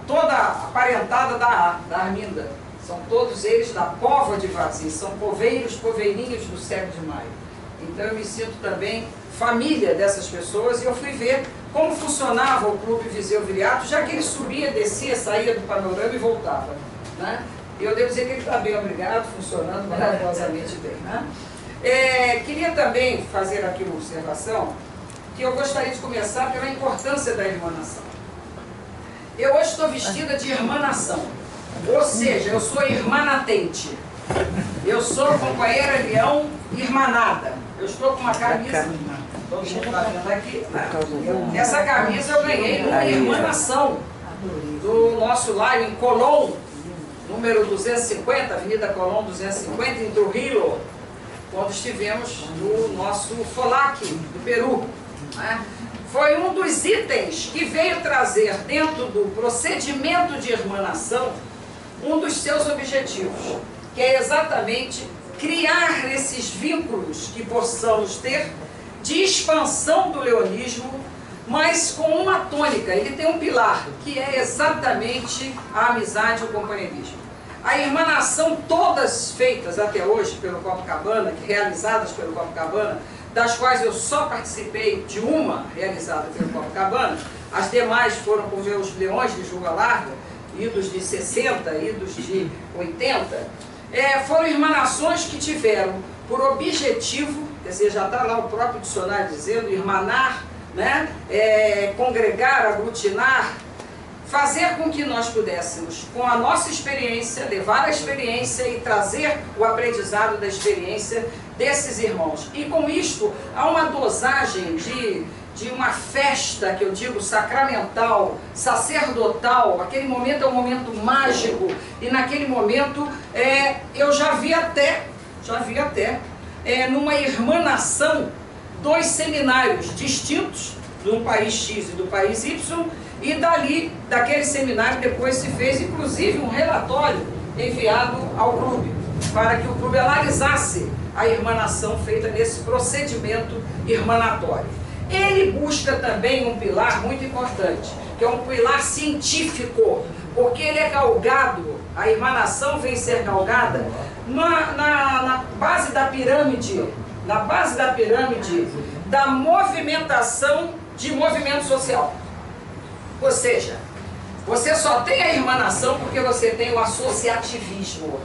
toda a parentada da Arminda. São todos eles da Cova de Varzim, são poveirinhos do 7 de maio. Então eu me sinto também família dessas pessoas e eu fui ver como funcionava o Clube Viseu Viriato, já que ele subia, descia, saía do panorama e voltava, né? E eu devo dizer que ele está bem, obrigado, funcionando maravilhosamente bem, né? Queria também fazer aqui uma observação, que eu gostaria de começar pela importância da irmanação. Eu hoje estou vestida de irmanação, ou seja, eu sou irmanatente. Eu sou companheira Leão irmanada. Eu estou com uma camisa, todo mundo está vendo aqui, né? Essa camisa eu ganhei numa irmanação do nosso lar em Colón, número 250, Avenida Colón 250, em Trujillo, quando estivemos no nosso FOLAC do Peru, né? Foi um dos itens que veio trazer dentro do procedimento de irmanação um dos seus objetivos, que é exatamente criar esses vínculos que possamos ter de expansão do leonismo, mas com uma tônica. Ele tem um pilar, que é exatamente a amizade e o companheirismo. A irmanação, todas feitas até hoje pelo Copacabana, realizadas pelo Copacabana, das quais eu só participei de uma realizada pelo Copacabana, as demais foram com os leões de Juba Larga, idos de 60, idos de 80, foram irmanações que tiveram por objetivo, quer dizer, já está lá o próprio dicionário dizendo, irmanar, né? Congregar, aglutinar, fazer com que nós pudéssemos, com a nossa experiência, levar a experiência e trazer o aprendizado da experiência desses irmãos. E com isto, há uma dosagem de uma festa, que eu digo, sacramental, sacerdotal. Aquele momento é um momento mágico, e naquele momento eu já vi até numa irmanação, dois seminários distintos, do país X e do país Y, e daquele seminário depois se fez inclusive um relatório enviado ao clube, para que o clube analisasse a irmanação feita nesse procedimento irmanatório. Ele busca também um pilar muito importante, que é um pilar científico, porque ele é galgado, a irmanação vem ser galgada na base da pirâmide, da movimentação de movimento social. Ou seja, você só tem a irmanação porque você tem o associativismo.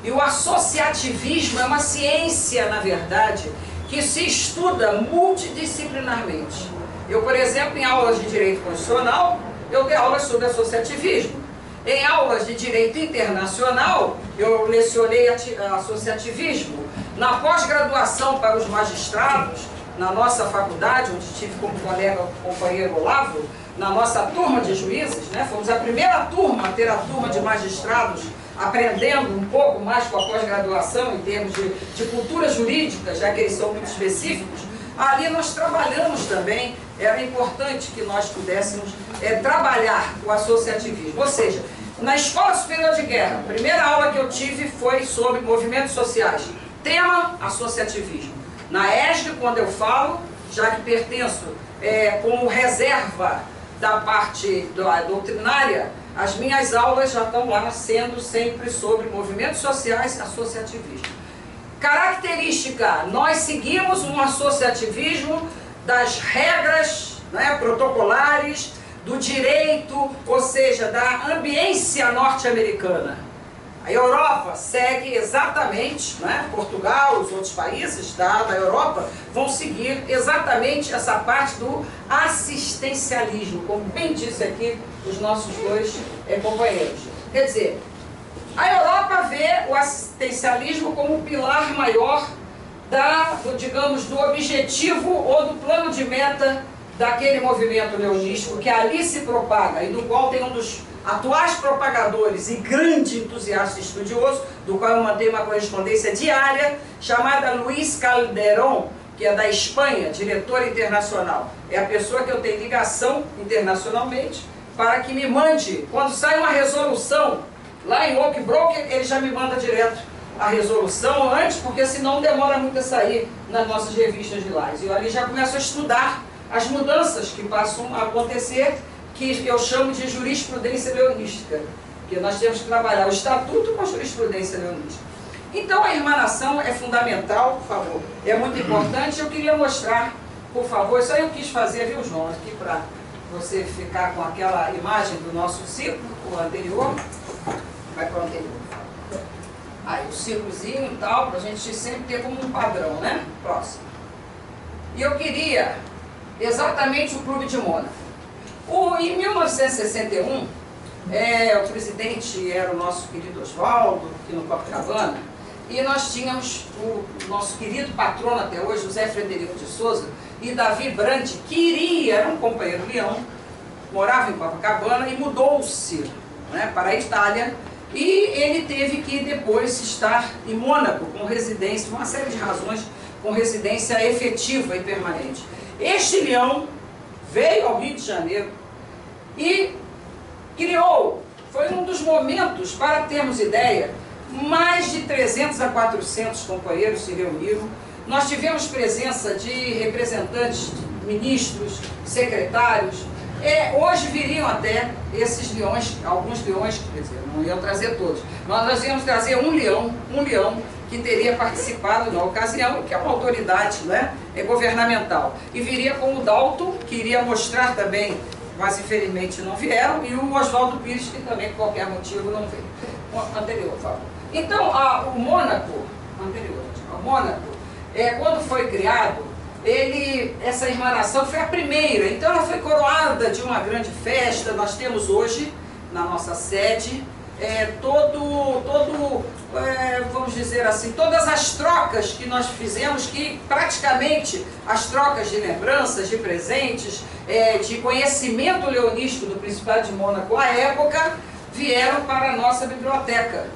E o associativismo é uma ciência, na verdade, que se estuda multidisciplinarmente. Eu, por exemplo, em aulas de Direito Constitucional, eu dei aulas sobre associativismo. Em aulas de Direito Internacional, eu lecionei associativismo. Na pós-graduação para os magistrados, na nossa faculdade, onde tive como colega o companheiro Olavo, na nossa turma de juízes, né? Fomos a primeira turma a ter a turma de magistrados, aprendendo um pouco mais com a pós-graduação em termos de cultura jurídica, já que eles são muito específicos. Ali nós trabalhamos também, era importante que nós pudéssemos trabalhar o associativismo. Ou seja, na Escola Superior de Guerra, a primeira aula que eu tive foi sobre movimentos sociais, tema associativismo. Na ESG, quando eu falo, já que pertenço como reserva da parte doutrinária, as minhas aulas já estão lá sendo sempre sobre movimentos sociais e associativismo. Característica, nós seguimos um associativismo das regras, né, protocolares, do direito, ou seja, da ambiência norte-americana. A Europa segue exatamente, né? Portugal, os outros países da Europa vão seguir exatamente essa parte do assistencialismo, como bem disse aqui os nossos dois companheiros. Quer dizer, a Europa vê o assistencialismo como o pilar maior do objetivo ou do plano de meta daquele movimento leonístico que ali se propaga e do qual tem um dos atuais propagadores e grande entusiasta estudioso, do qual eu mantenho uma correspondência diária, chamada Luis Calderón, que é da Espanha, diretor internacional. É a pessoa que eu tenho ligação internacionalmente para que me mande, quando sai uma resolução, lá em Oak Brook, ele já me manda direto a resolução antes, porque senão demora muito a sair nas nossas revistas de lá. E eu ali já começo a estudar as mudanças que passam a acontecer, que eu chamo de jurisprudência leonística, porque nós temos que trabalhar o estatuto com a jurisprudência leonística. Então a irmanação é fundamental, por favor, é muito importante. Eu queria mostrar, por favor, isso aí eu quis fazer, viu, João, aqui para você ficar com aquela imagem do nosso ciclo, o anterior. Vai para o anterior. Aí o círculozinho e tal, para a gente sempre ter como um padrão, né? Próximo. E eu queria exatamente o Clube de Mônaco. Em 1961, o presidente era o nosso querido Oswaldo, aqui no Copacabana, e nós tínhamos o nosso querido patrono até hoje, José Frederico de Souza, e Davi Brandt, que era um companheiro leão, morava em Copacabana e mudou-se, né, para a Itália, e ele teve que depois estar em Mônaco, com residência, por uma série de razões, com residência efetiva e permanente. Este leão veio ao Rio de Janeiro e criou, foi um dos momentos, para termos ideia, mais de 300 a 400 companheiros se reuniram. Nós tivemos presença de representantes, ministros, secretários. Hoje viriam até esses leões, alguns leões, quer dizer, não iam trazer todos. Nós íamos trazer um leão que teria participado na ocasião, que é uma autoridade, né, governamental. E viria com o Dalton, que iria mostrar também, mas infelizmente não vieram, e o Oswaldo Pires, que também por qualquer motivo não veio. Anterior, por favor. Então, o Mônaco, quando foi criado, essa irmanação foi a primeira, então ela foi coroada de uma grande festa. Nós temos hoje, na nossa sede, vamos dizer assim, todas as trocas que nós fizemos, que praticamente as trocas de lembranças, de presentes, de conhecimento leonístico do Principado de Mônaco à época, vieram para a nossa biblioteca,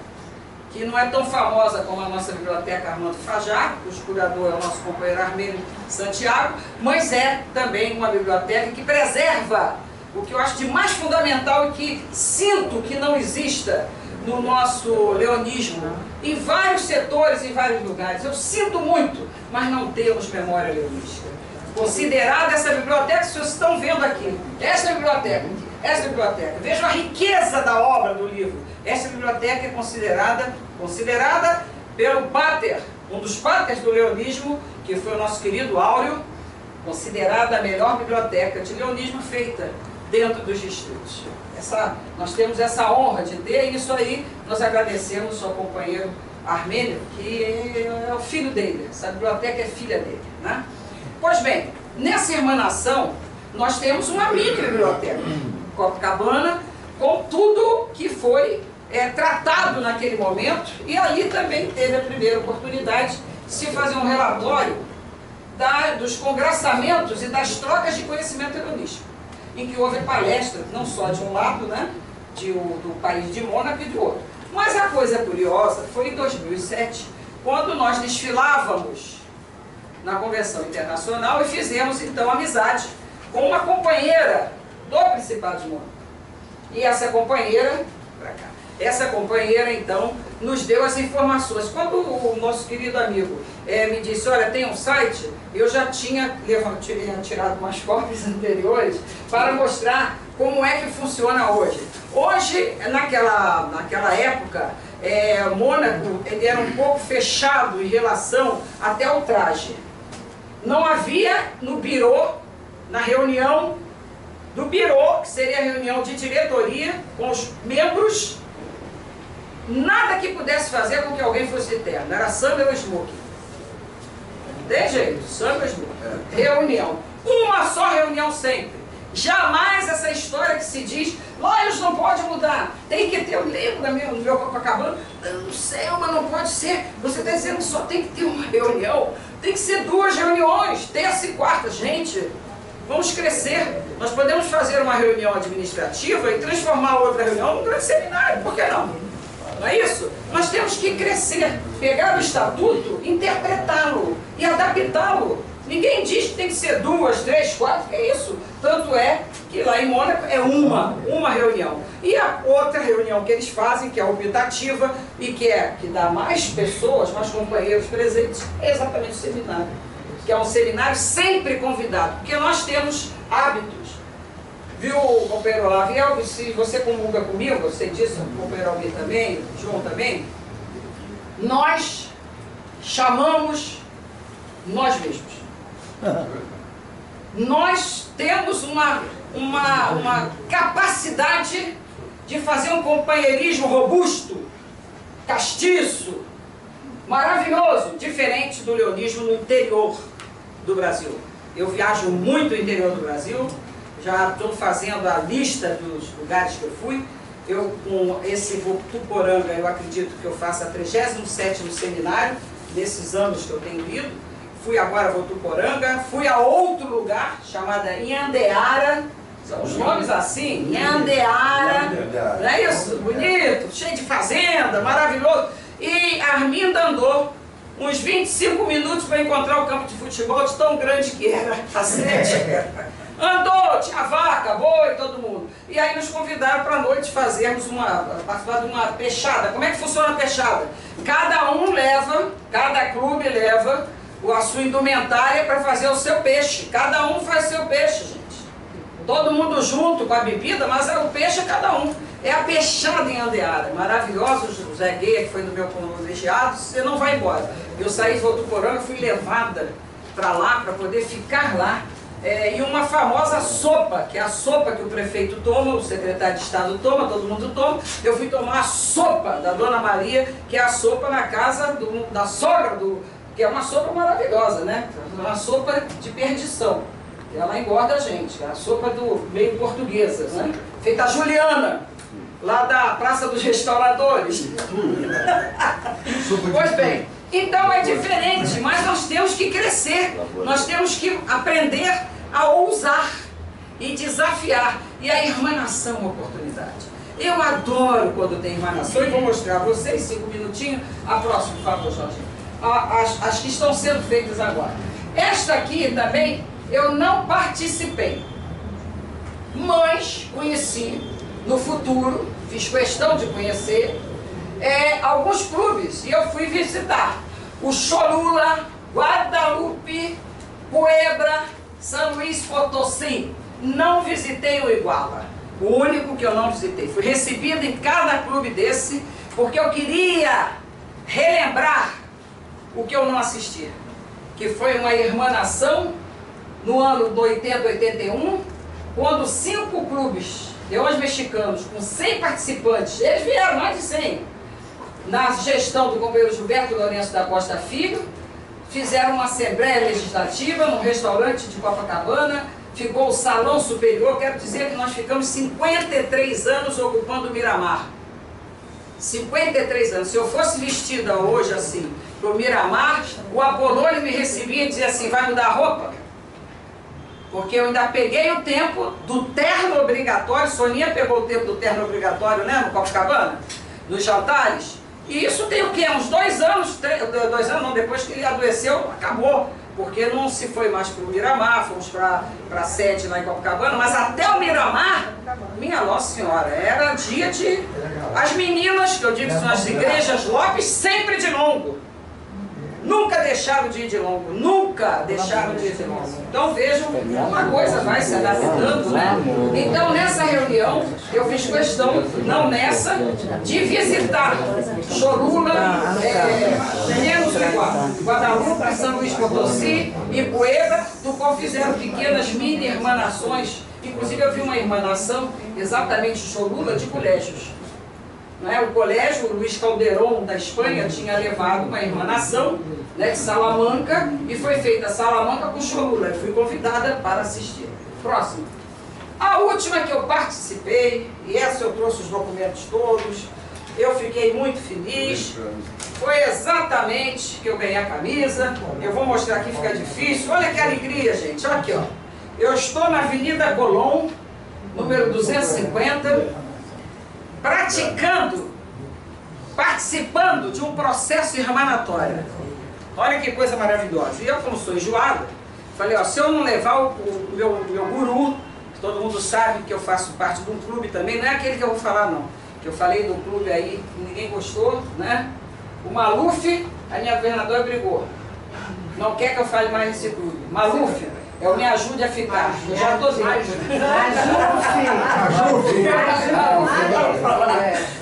que não é tão famosa como a nossa biblioteca Armando Fajar, cujo curador é o nosso companheiro Armênio Santiago, mas é também uma biblioteca que preserva o que eu acho de mais fundamental e que sinto que não exista no nosso leonismo, em vários setores, em vários lugares. Eu sinto muito, mas não temos memória leonística. Considerada essa biblioteca, vocês estão vendo aqui, essa biblioteca, vejam a riqueza da obra do livro. Essa biblioteca é considerada pelo Pater, um dos paters do leonismo, que foi o nosso querido Áureo, considerada a melhor biblioteca de leonismo feita dentro dos distritos. Nós temos essa honra de ter, e isso aí nós agradecemos ao companheiro Armênio, que é o filho dele, essa biblioteca é filha dele, né? Pois bem, nessa irmanação nós temos uma mini biblioteca, Copacabana, com tudo que foi tratado naquele momento, e ali também teve a primeira oportunidade de se fazer um relatório dos congraçamentos e das trocas de conhecimento leonístico, em que houve palestras, não só de um lado, né, do país de Mônaco e do outro. Mas a coisa curiosa foi em 2007, quando nós desfilávamos na Convenção Internacional e fizemos então amizade com uma companheira do Principado de Mônaco. E essa companheira, então, nos deu as informações. Quando o nosso querido amigo me disse, olha, tem um site, eu já tinha tirado umas cópias anteriores para mostrar como é que funciona hoje. Hoje, naquela época, Mônaco ele era um pouco fechado em relação até ao traje. Não havia no birô, na reunião, do birô, que seria a reunião de diretoria, com os membros, nada que pudesse fazer com que alguém fosse de terno, era samba ou smoking. Não tem jeito, samba ou smoking. Reunião. Uma só reunião sempre. Jamais essa história que se diz, Laios não pode mudar, tem que ter, eu lembro no meu Copacabana, no céu, mas não pode ser, você está dizendo que só tem que ter uma reunião, tem que ser 2 reuniões, terça e quarta, gente, vamos crescer, nós podemos fazer uma reunião administrativa e transformar outra reunião num grande seminário, por que não? Não é isso? Nós temos que crescer, pegar o estatuto, interpretá-lo e adaptá-lo. Ninguém diz que tem que ser 2, 3, 4, que é isso. Tanto é que lá em Mônaco é uma reunião. E a outra reunião que eles fazem, que é optativa e que dá mais pessoas, mais companheiros presentes, é exatamente o seminário. Que é um seminário sempre convidado, porque nós temos hábitos. Viu, companheiro Olavo? Se você comunga comigo, você disse, o companheiro Almir também, João também, nós chamamos nós mesmos. Nós temos uma capacidade de fazer um companheirismo robusto, castiço, maravilhoso, diferente do leonismo no interior do Brasil. Eu viajo muito no interior do Brasil, já estou fazendo a lista dos lugares que eu fui. Eu, com esse Votuporanga, eu acredito que eu faça 37º seminário, nesses anos que eu tenho ido. Fui agora a Votuporanga, fui a outro lugar, chamada Nhandeara, são os nomes assim, Nhandeara, não é isso? Bonito, cheio de fazenda, maravilhoso. E Arminda andou uns 25 minutos para encontrar o campo de futebol de tão grande que era, a sede. Andou, tinha vaca, boi, todo mundo. E aí nos convidaram para a noite fazermos participar de uma peixada. Como é que funciona a peixada? Cada clube leva a sua indumentária para fazer o seu peixe. Cada um faz seu peixe, gente. Todo mundo junto com a bebida, mas o peixe é cada um. É a peixada em Andeara. Maravilhoso, o Zé Gueia, que foi do meu colegiado, você não vai embora. Eu saí de Votuporanga, fui levada para lá, para poder ficar lá. E uma famosa sopa, que é a sopa que o prefeito toma, o secretário de Estado toma, todo mundo toma. Eu fui tomar a sopa da Dona Maria, que é a sopa na casa da sogra que é uma sopa maravilhosa, né? Uma sopa de perdição. Ela engorda a gente, é a sopa do meio portuguesa, né? Feita a Juliana, lá da Praça dos Restauradores. Pois bem, então é diferente, mas nós temos que crescer, nós temos que aprender a ousar e desafiar. E a irmanação é uma oportunidade. Eu adoro quando tem irmanação, e vou mostrar a vocês, 5 minutinhos, a próxima, por favor, Jorge. As que estão sendo feitas agora. Esta aqui também eu não participei, mas conheci no futuro, fiz questão de conhecer alguns clubes, e eu fui visitar o Cholula, Guadalupe, Puebla, São Luís Potosí. Não visitei o Iguala, o único que eu não visitei. Fui recebida em cada clube desse, porque eu queria relembrar o que eu não assisti, que foi uma irmanação no ano de 80, 81, quando 5 clubes leões mexicanos com 100 participantes, eles vieram mais de 100, na gestão do companheiro Gilberto Lourenço da Costa Filho, fizeram uma assembleia legislativa num restaurante de Copacabana, ficou o Salão Superior. Quero dizer que nós ficamos 53 anos ocupando o Miramar. 53 anos. Se eu fosse vestida hoje assim, para o Miramar, o Apolônio me recebia e dizia assim, vai mudar a roupa? Porque eu ainda peguei o tempo do terno obrigatório, Soninha pegou o tempo do terno obrigatório, né, no Copacabana, nos jantares, e isso tem o quê? Uns 2 anos, 2 anos não, depois que ele adoeceu, acabou, porque não se foi mais para o Miramar, fomos para a sede lá em Copacabana, mas até o Miramar, minha Nossa Senhora, era dia de... As meninas, que eu digo que são as igrejas Lopes, sempre de longo. Nunca deixaram de ir de longo, nunca deixaram de ir de longo. Então vejam, uma coisa vai se adaptando, né? Então nessa reunião, eu fiz questão, não nessa, de visitar Cholula, menos igual, Guadalupe, São Luís Potosí e Puebla, do qual fizeram pequenas mini-irmanações Inclusive eu vi uma irmanação exatamente Cholula de colégios. Né? O colégio Luiz Calderón da Espanha tinha levado uma irmanação, né, de Salamanca, e foi feita Salamanca com Cholula. Eu fui convidada para assistir. Próximo. A última que eu participei, e essa eu trouxe os documentos todos, eu fiquei muito feliz, foi exatamente que eu ganhei a camisa. Eu vou mostrar aqui, fica difícil. Olha que alegria, gente. Olha aqui, ó. Eu estou na Avenida Colón, número 250, participando de um processo irmanatório. Olha que coisa maravilhosa. E eu, como sou enjoada, falei, ó, se eu não levar o meu guru, que todo mundo sabe que eu faço parte de um clube também, não é aquele que eu vou falar não, que eu falei do clube aí, que ninguém gostou, né? O Maluf, a minha governadora brigou. Não quer que eu fale mais nesse clube. Maluf, eu me ajude a ficar. Eu já estou dizendo.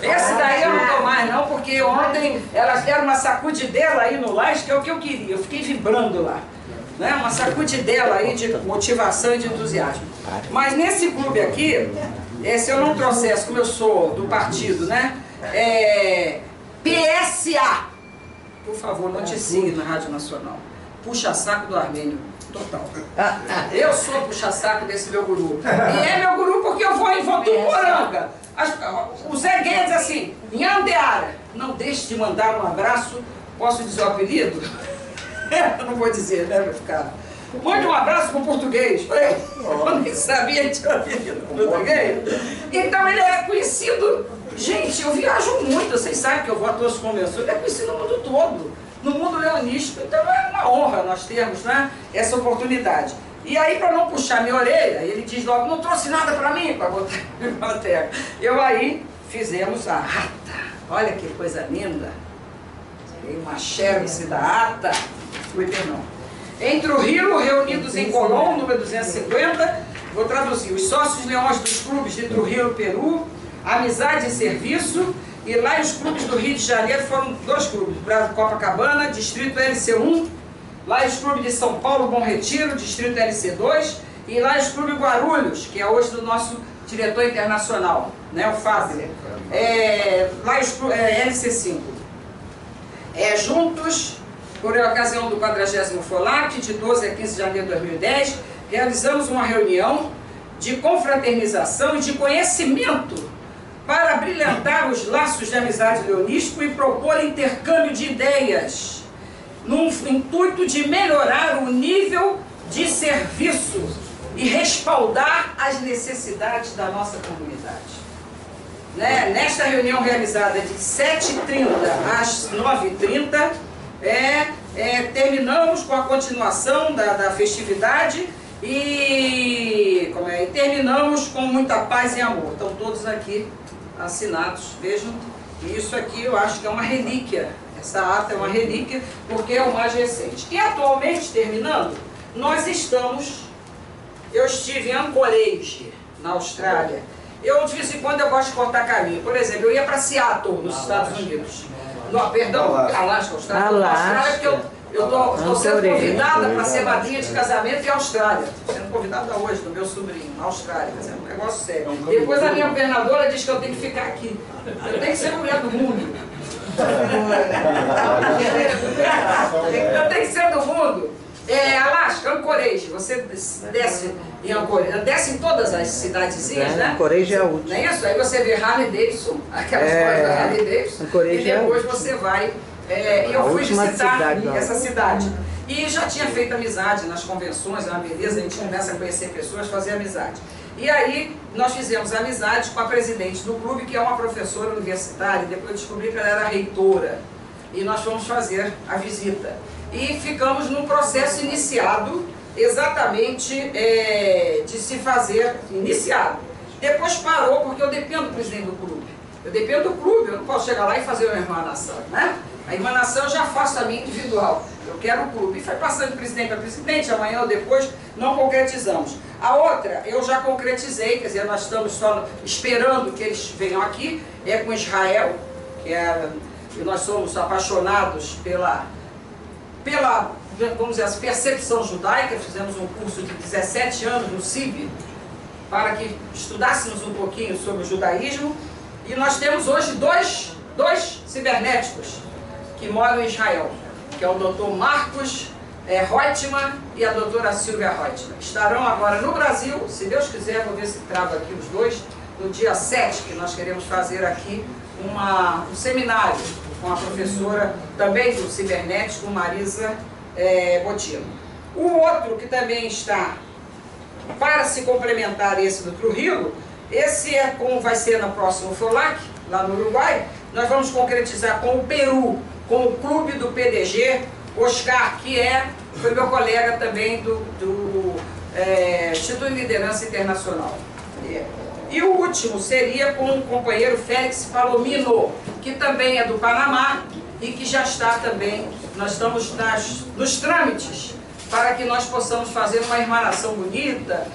Esse daí eu não estou mais não, porque ontem elas deram uma sacudidela aí no Lages, que é o que eu queria. Eu fiquei vibrando lá. Né? Uma sacudidela aí de motivação e de entusiasmo. Mas nesse clube aqui, se eu não trouxesse, como eu sou do partido, né? PSA. Por favor, noticie na Rádio Nacional. Puxa-saco do Armênio. Total. Eu sou puxa-saco desse meu guru. E é meu guru porque eu vou em Votuporanga. O Zé Guedes assim, em Andeara. Não deixe de mandar um abraço. Posso dizer o apelido? Eu não vou dizer, né? Vai ficar. Mande um abraço para o português. Eu nem sabia que tinha apelido português. Então ele é conhecido. Gente, eu viajo muito. Vocês sabem que eu vou a todas as convenções. Ele é conhecido no mundo todo. No mundo leonístico. Então é uma honra nós termos, né, essa oportunidade. E aí, para não puxar minha orelha, ele diz logo, não trouxe nada para mim, para botar na biblioteca. Eu aí fizemos a ata. Olha que coisa linda. Uma xerox da ata. Perdão. Em Trujillo, reunidos em Colón, número 250, vou traduzir, os sócios leões dos clubes de Trujillo, Peru, Amizade e Serviço, e lá os clubes do Rio de Janeiro foram 2 clubes, Copacabana, Distrito LC1, lá os clubes de São Paulo, Bom Retiro, Distrito LC2, e lá os clubes Guarulhos, que é hoje do nosso diretor internacional, né, o Fábio. Lá os clubes LC5. Juntos, por ocasião do 40º FOLAC, de 12 a 15 de janeiro de 2010, realizamos uma reunião de confraternização e de conhecimento para brilhantar os laços de amizade leonístico e propor intercâmbio de ideias, num intuito de melhorar o nível de serviço e respaldar as necessidades da nossa comunidade. Né? Nesta reunião realizada de 7h30 às 9h30, terminamos com a continuação da festividade e terminamos com muita paz e amor. Estão todos aqui assinados, vejam, isso aqui eu acho que é uma relíquia, essa ata é uma relíquia porque é o mais recente. E atualmente, terminando, eu estive em Anchorage, na Austrália. De vez em quando eu gosto de cortar caminho. Por exemplo, eu ia para Seattle, nos Estados Unidos. Não, perdão, Alasca, Austrália, porque eu estou sendo convidada para ser madrinha de casamento em Austrália. Estou sendo convidada hoje do meu sobrinho, na Austrália, quer dizer, um negócio sério. Depois a minha governadora diz que eu tenho que ficar aqui. Eu tenho que ser mulher do mundo. Eu tenho que ser do mundo. Alasca, Anchorage, você desce em Anchorage, desce em todas as cidadezinhas, né? Anchorage é a última. Não é isso? Aí você vê Harley Davidson, aquelas coisas da Harley Davidson, e depois você vai. E eu fui visitar essa cidade. E já tinha feito amizade nas convenções, é uma beleza, a gente começa a conhecer pessoas, fazer amizade. E aí nós fizemos amizade com a presidente do clube, que é uma professora universitária, e depois eu descobri que ela era reitora. E nós fomos fazer a visita. E ficamos num processo iniciado, exatamente de se fazer iniciado. Depois parou, porque eu dependo do presidente do clube. Eu dependo do clube, eu não posso chegar lá e fazer uma irmanação, né? A irmanação eu já faço a minha individual. Eu quero o clube. E foi passando de presidente para presidente, amanhã ou depois não concretizamos. A outra, eu já concretizei, quer dizer, nós estamos só esperando que eles venham aqui, com Israel, que nós somos apaixonados pela, vamos dizer assim, percepção judaica. Fizemos um curso de 17 anos no CIB, para que estudássemos um pouquinho sobre o judaísmo. E nós temos hoje dois cibernéticos que moram em Israel, que é o Dr. Marcos Reutemann e a doutora Silvia Reutemann. Estarão agora no Brasil, se Deus quiser, vou ver se travo aqui os dois, no dia 7, que nós queremos fazer aqui um seminário com a professora também do cibernético, Marisa Botino. O outro que também está para se complementar esse do Trujillo, esse é como vai ser no próximo FOLAC, lá no Uruguai. Nós vamos concretizar com o Peru, com o clube do PDG, Oscar, que foi meu colega também do Instituto de Liderança Internacional. E o último seria com o companheiro Félix Palomino, que também é do Panamá e que já está também, nós estamos nos trâmites para que nós possamos fazer uma irmanação bonita,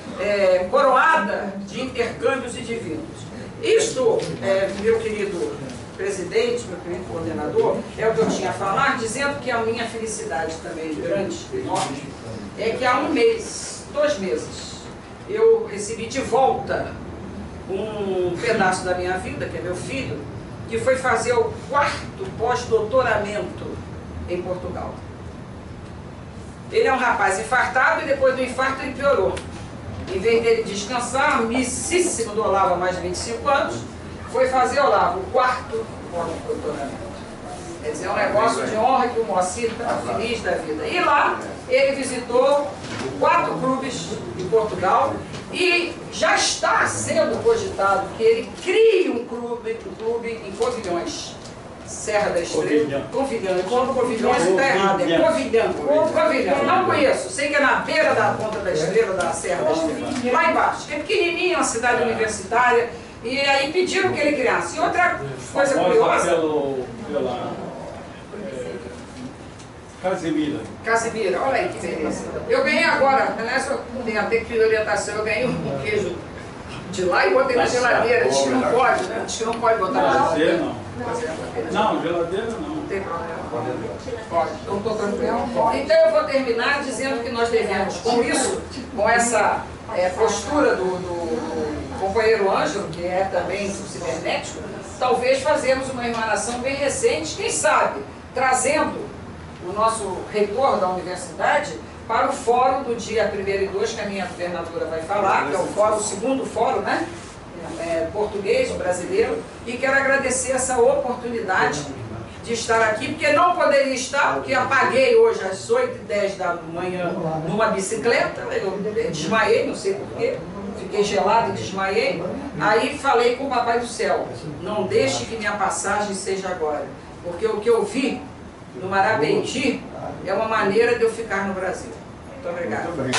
coroada de intercâmbios e de vindos. Isto, meu querido presidente, meu querido coordenador, é o que eu tinha a falar, dizendo que a minha felicidade também grande, enorme, é que há 2 meses, eu recebi de volta um pedaço da minha vida, que é meu filho, que foi fazer o 4º pós-doutoramento em Portugal. Ele é um rapaz infartado e depois do infarto ele piorou. Em vez dele descansar, amicíssimo do Olavo há mais de 25 anos, foi fazer, Olavo, o 4º pós-doutoramento. Quer dizer, é um negócio de honra que o Moacir está feliz da vida. E lá ele visitou 4 clubes de Portugal e já está sendo cogitado que ele crie um clube em Covilhões. Serra da Estrela. Covilhão. Covilhões está errado, é Covilhão. Covilhão. Não conheço. Sei que é na beira da Ponta da Estrela, da Serra da Estrela. Lá embaixo. É pequenininho, uma cidade universitária. E aí pediram que ele criasse. E outra coisa curiosa... Casimira, olha aí que beleza. Eu ganhei agora, aliás, eu tenho até que pedir orientação, eu ganhei um queijo de lá e botei na geladeira. Diz que não pode, né? Diz que não pode botar na geladeira. Não, geladeira não. Não tem problema. Pode. Então estou tranquilo. Então eu vou terminar dizendo que nós devemos, com isso, com essa postura do companheiro Ângelo, que é também do cibernético, talvez fazermos uma irmanação bem recente, quem sabe, trazendo o nosso reitor da universidade para o fórum do dia 1º e 2, que a minha governadora vai falar, que é o fórum, o 2º fórum, né? Português, brasileiro, e quero agradecer essa oportunidade de estar aqui, porque não poderia estar, porque apaguei hoje às 8h10 da manhã numa bicicleta, eu desmaiei, não sei porquê, fiquei gelado e desmaiei, aí falei com o Papai do Céu, não deixe que minha passagem seja agora, porque o que eu vi no Marapendi é uma maneira de eu ficar no Brasil. Muito obrigada. Muito bem.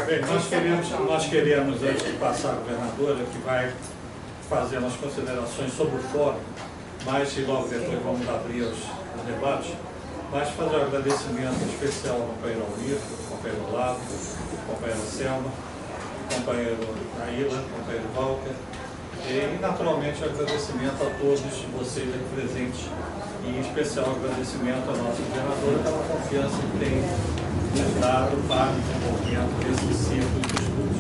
Bem, nós queremos, antes de passar a governadora, que vai fazer umas considerações sobre o fórum, mas logo depois vamos abrir os debates, mas fazer um agradecimento especial ao companheiro Almir, ao companheiro Olavo, ao companheiro Selma, ao companheiro Naila, ao companheiro Walker, e naturalmente agradecimento a todos vocês aqui presentes, e em especial agradecimento à nossa governadora pela confiança que tem nos dado para o desenvolvimento desse ciclo de estudos.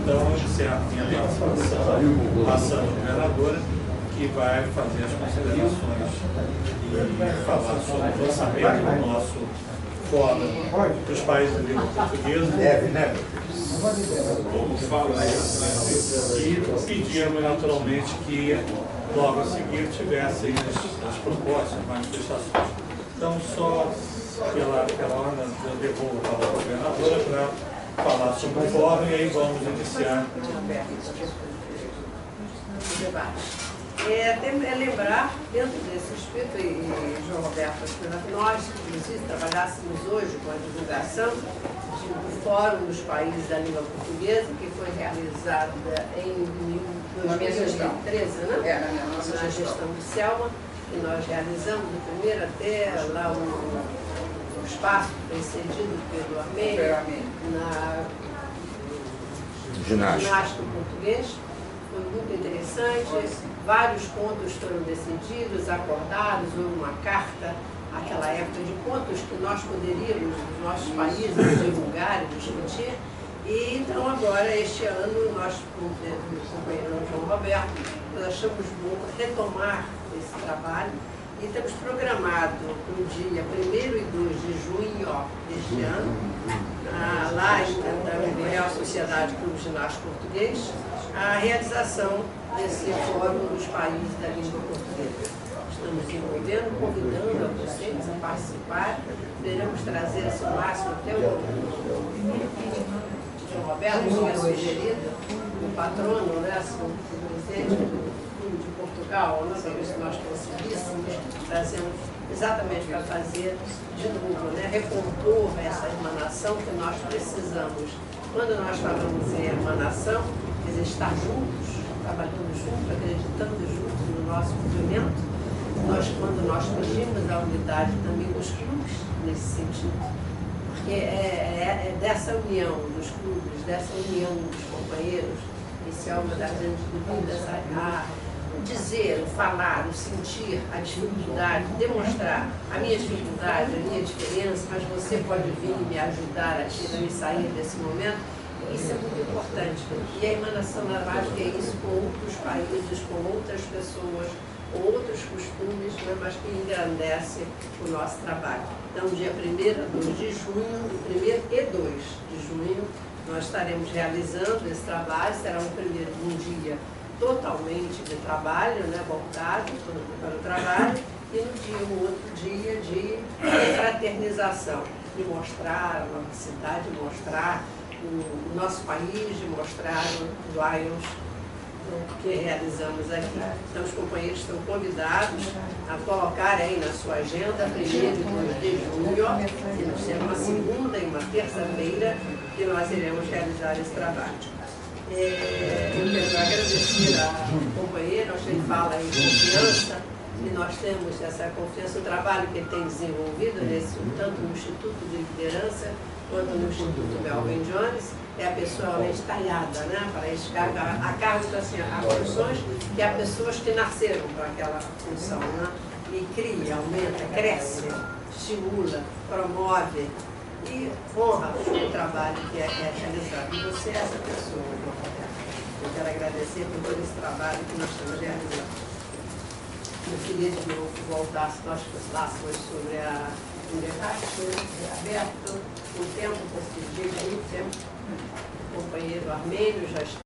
Então, eu encerro minha participação, passando à governadora, que vai fazer as considerações e falar sobre o lançamento do nosso fórum dos países de língua portuguesa. E pedimos naturalmente que logo a seguir tivessem as propostas, as manifestações. Então, só pela ordem, eu devolvo a palavra à governadora para falar sobre o fórum e aí vamos iniciar o debate. Lembrar, dentro desse espírito, e João Roberto, que nós, inclusive, trabalhássemos hoje com a divulgação do Fórum dos Países da Língua Portuguesa, que foi realizada em 2013, né? Na gestão de Selma, e nós realizamos do primeiro até lá o espaço que foi cedido pelo Armênio, na ginástica português. Foi muito interessante, vários pontos foram decididos, acordados, houve uma carta aquela época de pontos que nós poderíamos, nos nossos países, divulgar e discutir. E então agora, este ano, nós, com o companheiro João Roberto, nós achamos bom retomar esse trabalho e temos programado no dia 1º e 2 de junho deste ano, lá na Memorial Sociedade Clube Ginástico Português, a realização desse fórum dos países da língua portuguesa. Estamos envolvendo, convidando a vocês a participar, esperamos trazer esse máximo até o João Roberto, tinha sugerido, o patrono, né, o presidente do Clube de Portugal, se nós conseguíssemos, trazemos exatamente para fazer de novo, né, recompor essa emanação que nós precisamos. Quando nós falamos em emanação, quer dizer, estar juntos, trabalhando juntos, acreditando juntos no nosso movimento, quando nós pedimos a unidade também dos clubes, nesse sentido, porque é dessa união dos clubes, dessa união dos companheiros, esse é uma das grandes dúvidas, o dizer, o falar, o sentir, a dificuldade, demonstrar a minha dificuldade, a minha diferença, mas você pode vir e me ajudar a me sair desse momento. Isso é muito importante. E a emanação da mágica é isso com outros países, com outras pessoas, outros costumes, né, mas que engrandece o nosso trabalho. Então, dia 1º a 2 de junho, 1º e 2 de junho, nós estaremos realizando esse trabalho. Será um dia totalmente de trabalho, né, voltado para o trabalho, e um outro dia de fraternização, de mostrar a nossa cidade, de mostrar o nosso país, de mostrar os Lions que realizamos aqui. Então, os companheiros estão convidados a colocar aí na sua agenda 1º e 2 de junho, que vai ser uma segunda e uma terça-feira, que nós iremos realizar esse trabalho. Eu quero agradecer ao companheiro, acho que ele fala em confiança, e nós temos essa confiança, o trabalho que ele tem desenvolvido, tanto no Instituto de Liderança, quanto no Instituto Melvin Jones, é a pessoa realmente talhada, né, para esse cargo. Há cargos assim, há funções que há pessoas que nasceram para aquela função, né, e cria, aumenta, cresce, estimula, promove e honra o trabalho que é realizado. E você é essa pessoa. Eu quero agradecer por todo esse trabalho que nós estamos realizando. Eu queria de novo voltar, se nós falássemos sobre o debate aberto, o tempo, porque muito tempo. O companheiro Armênio já está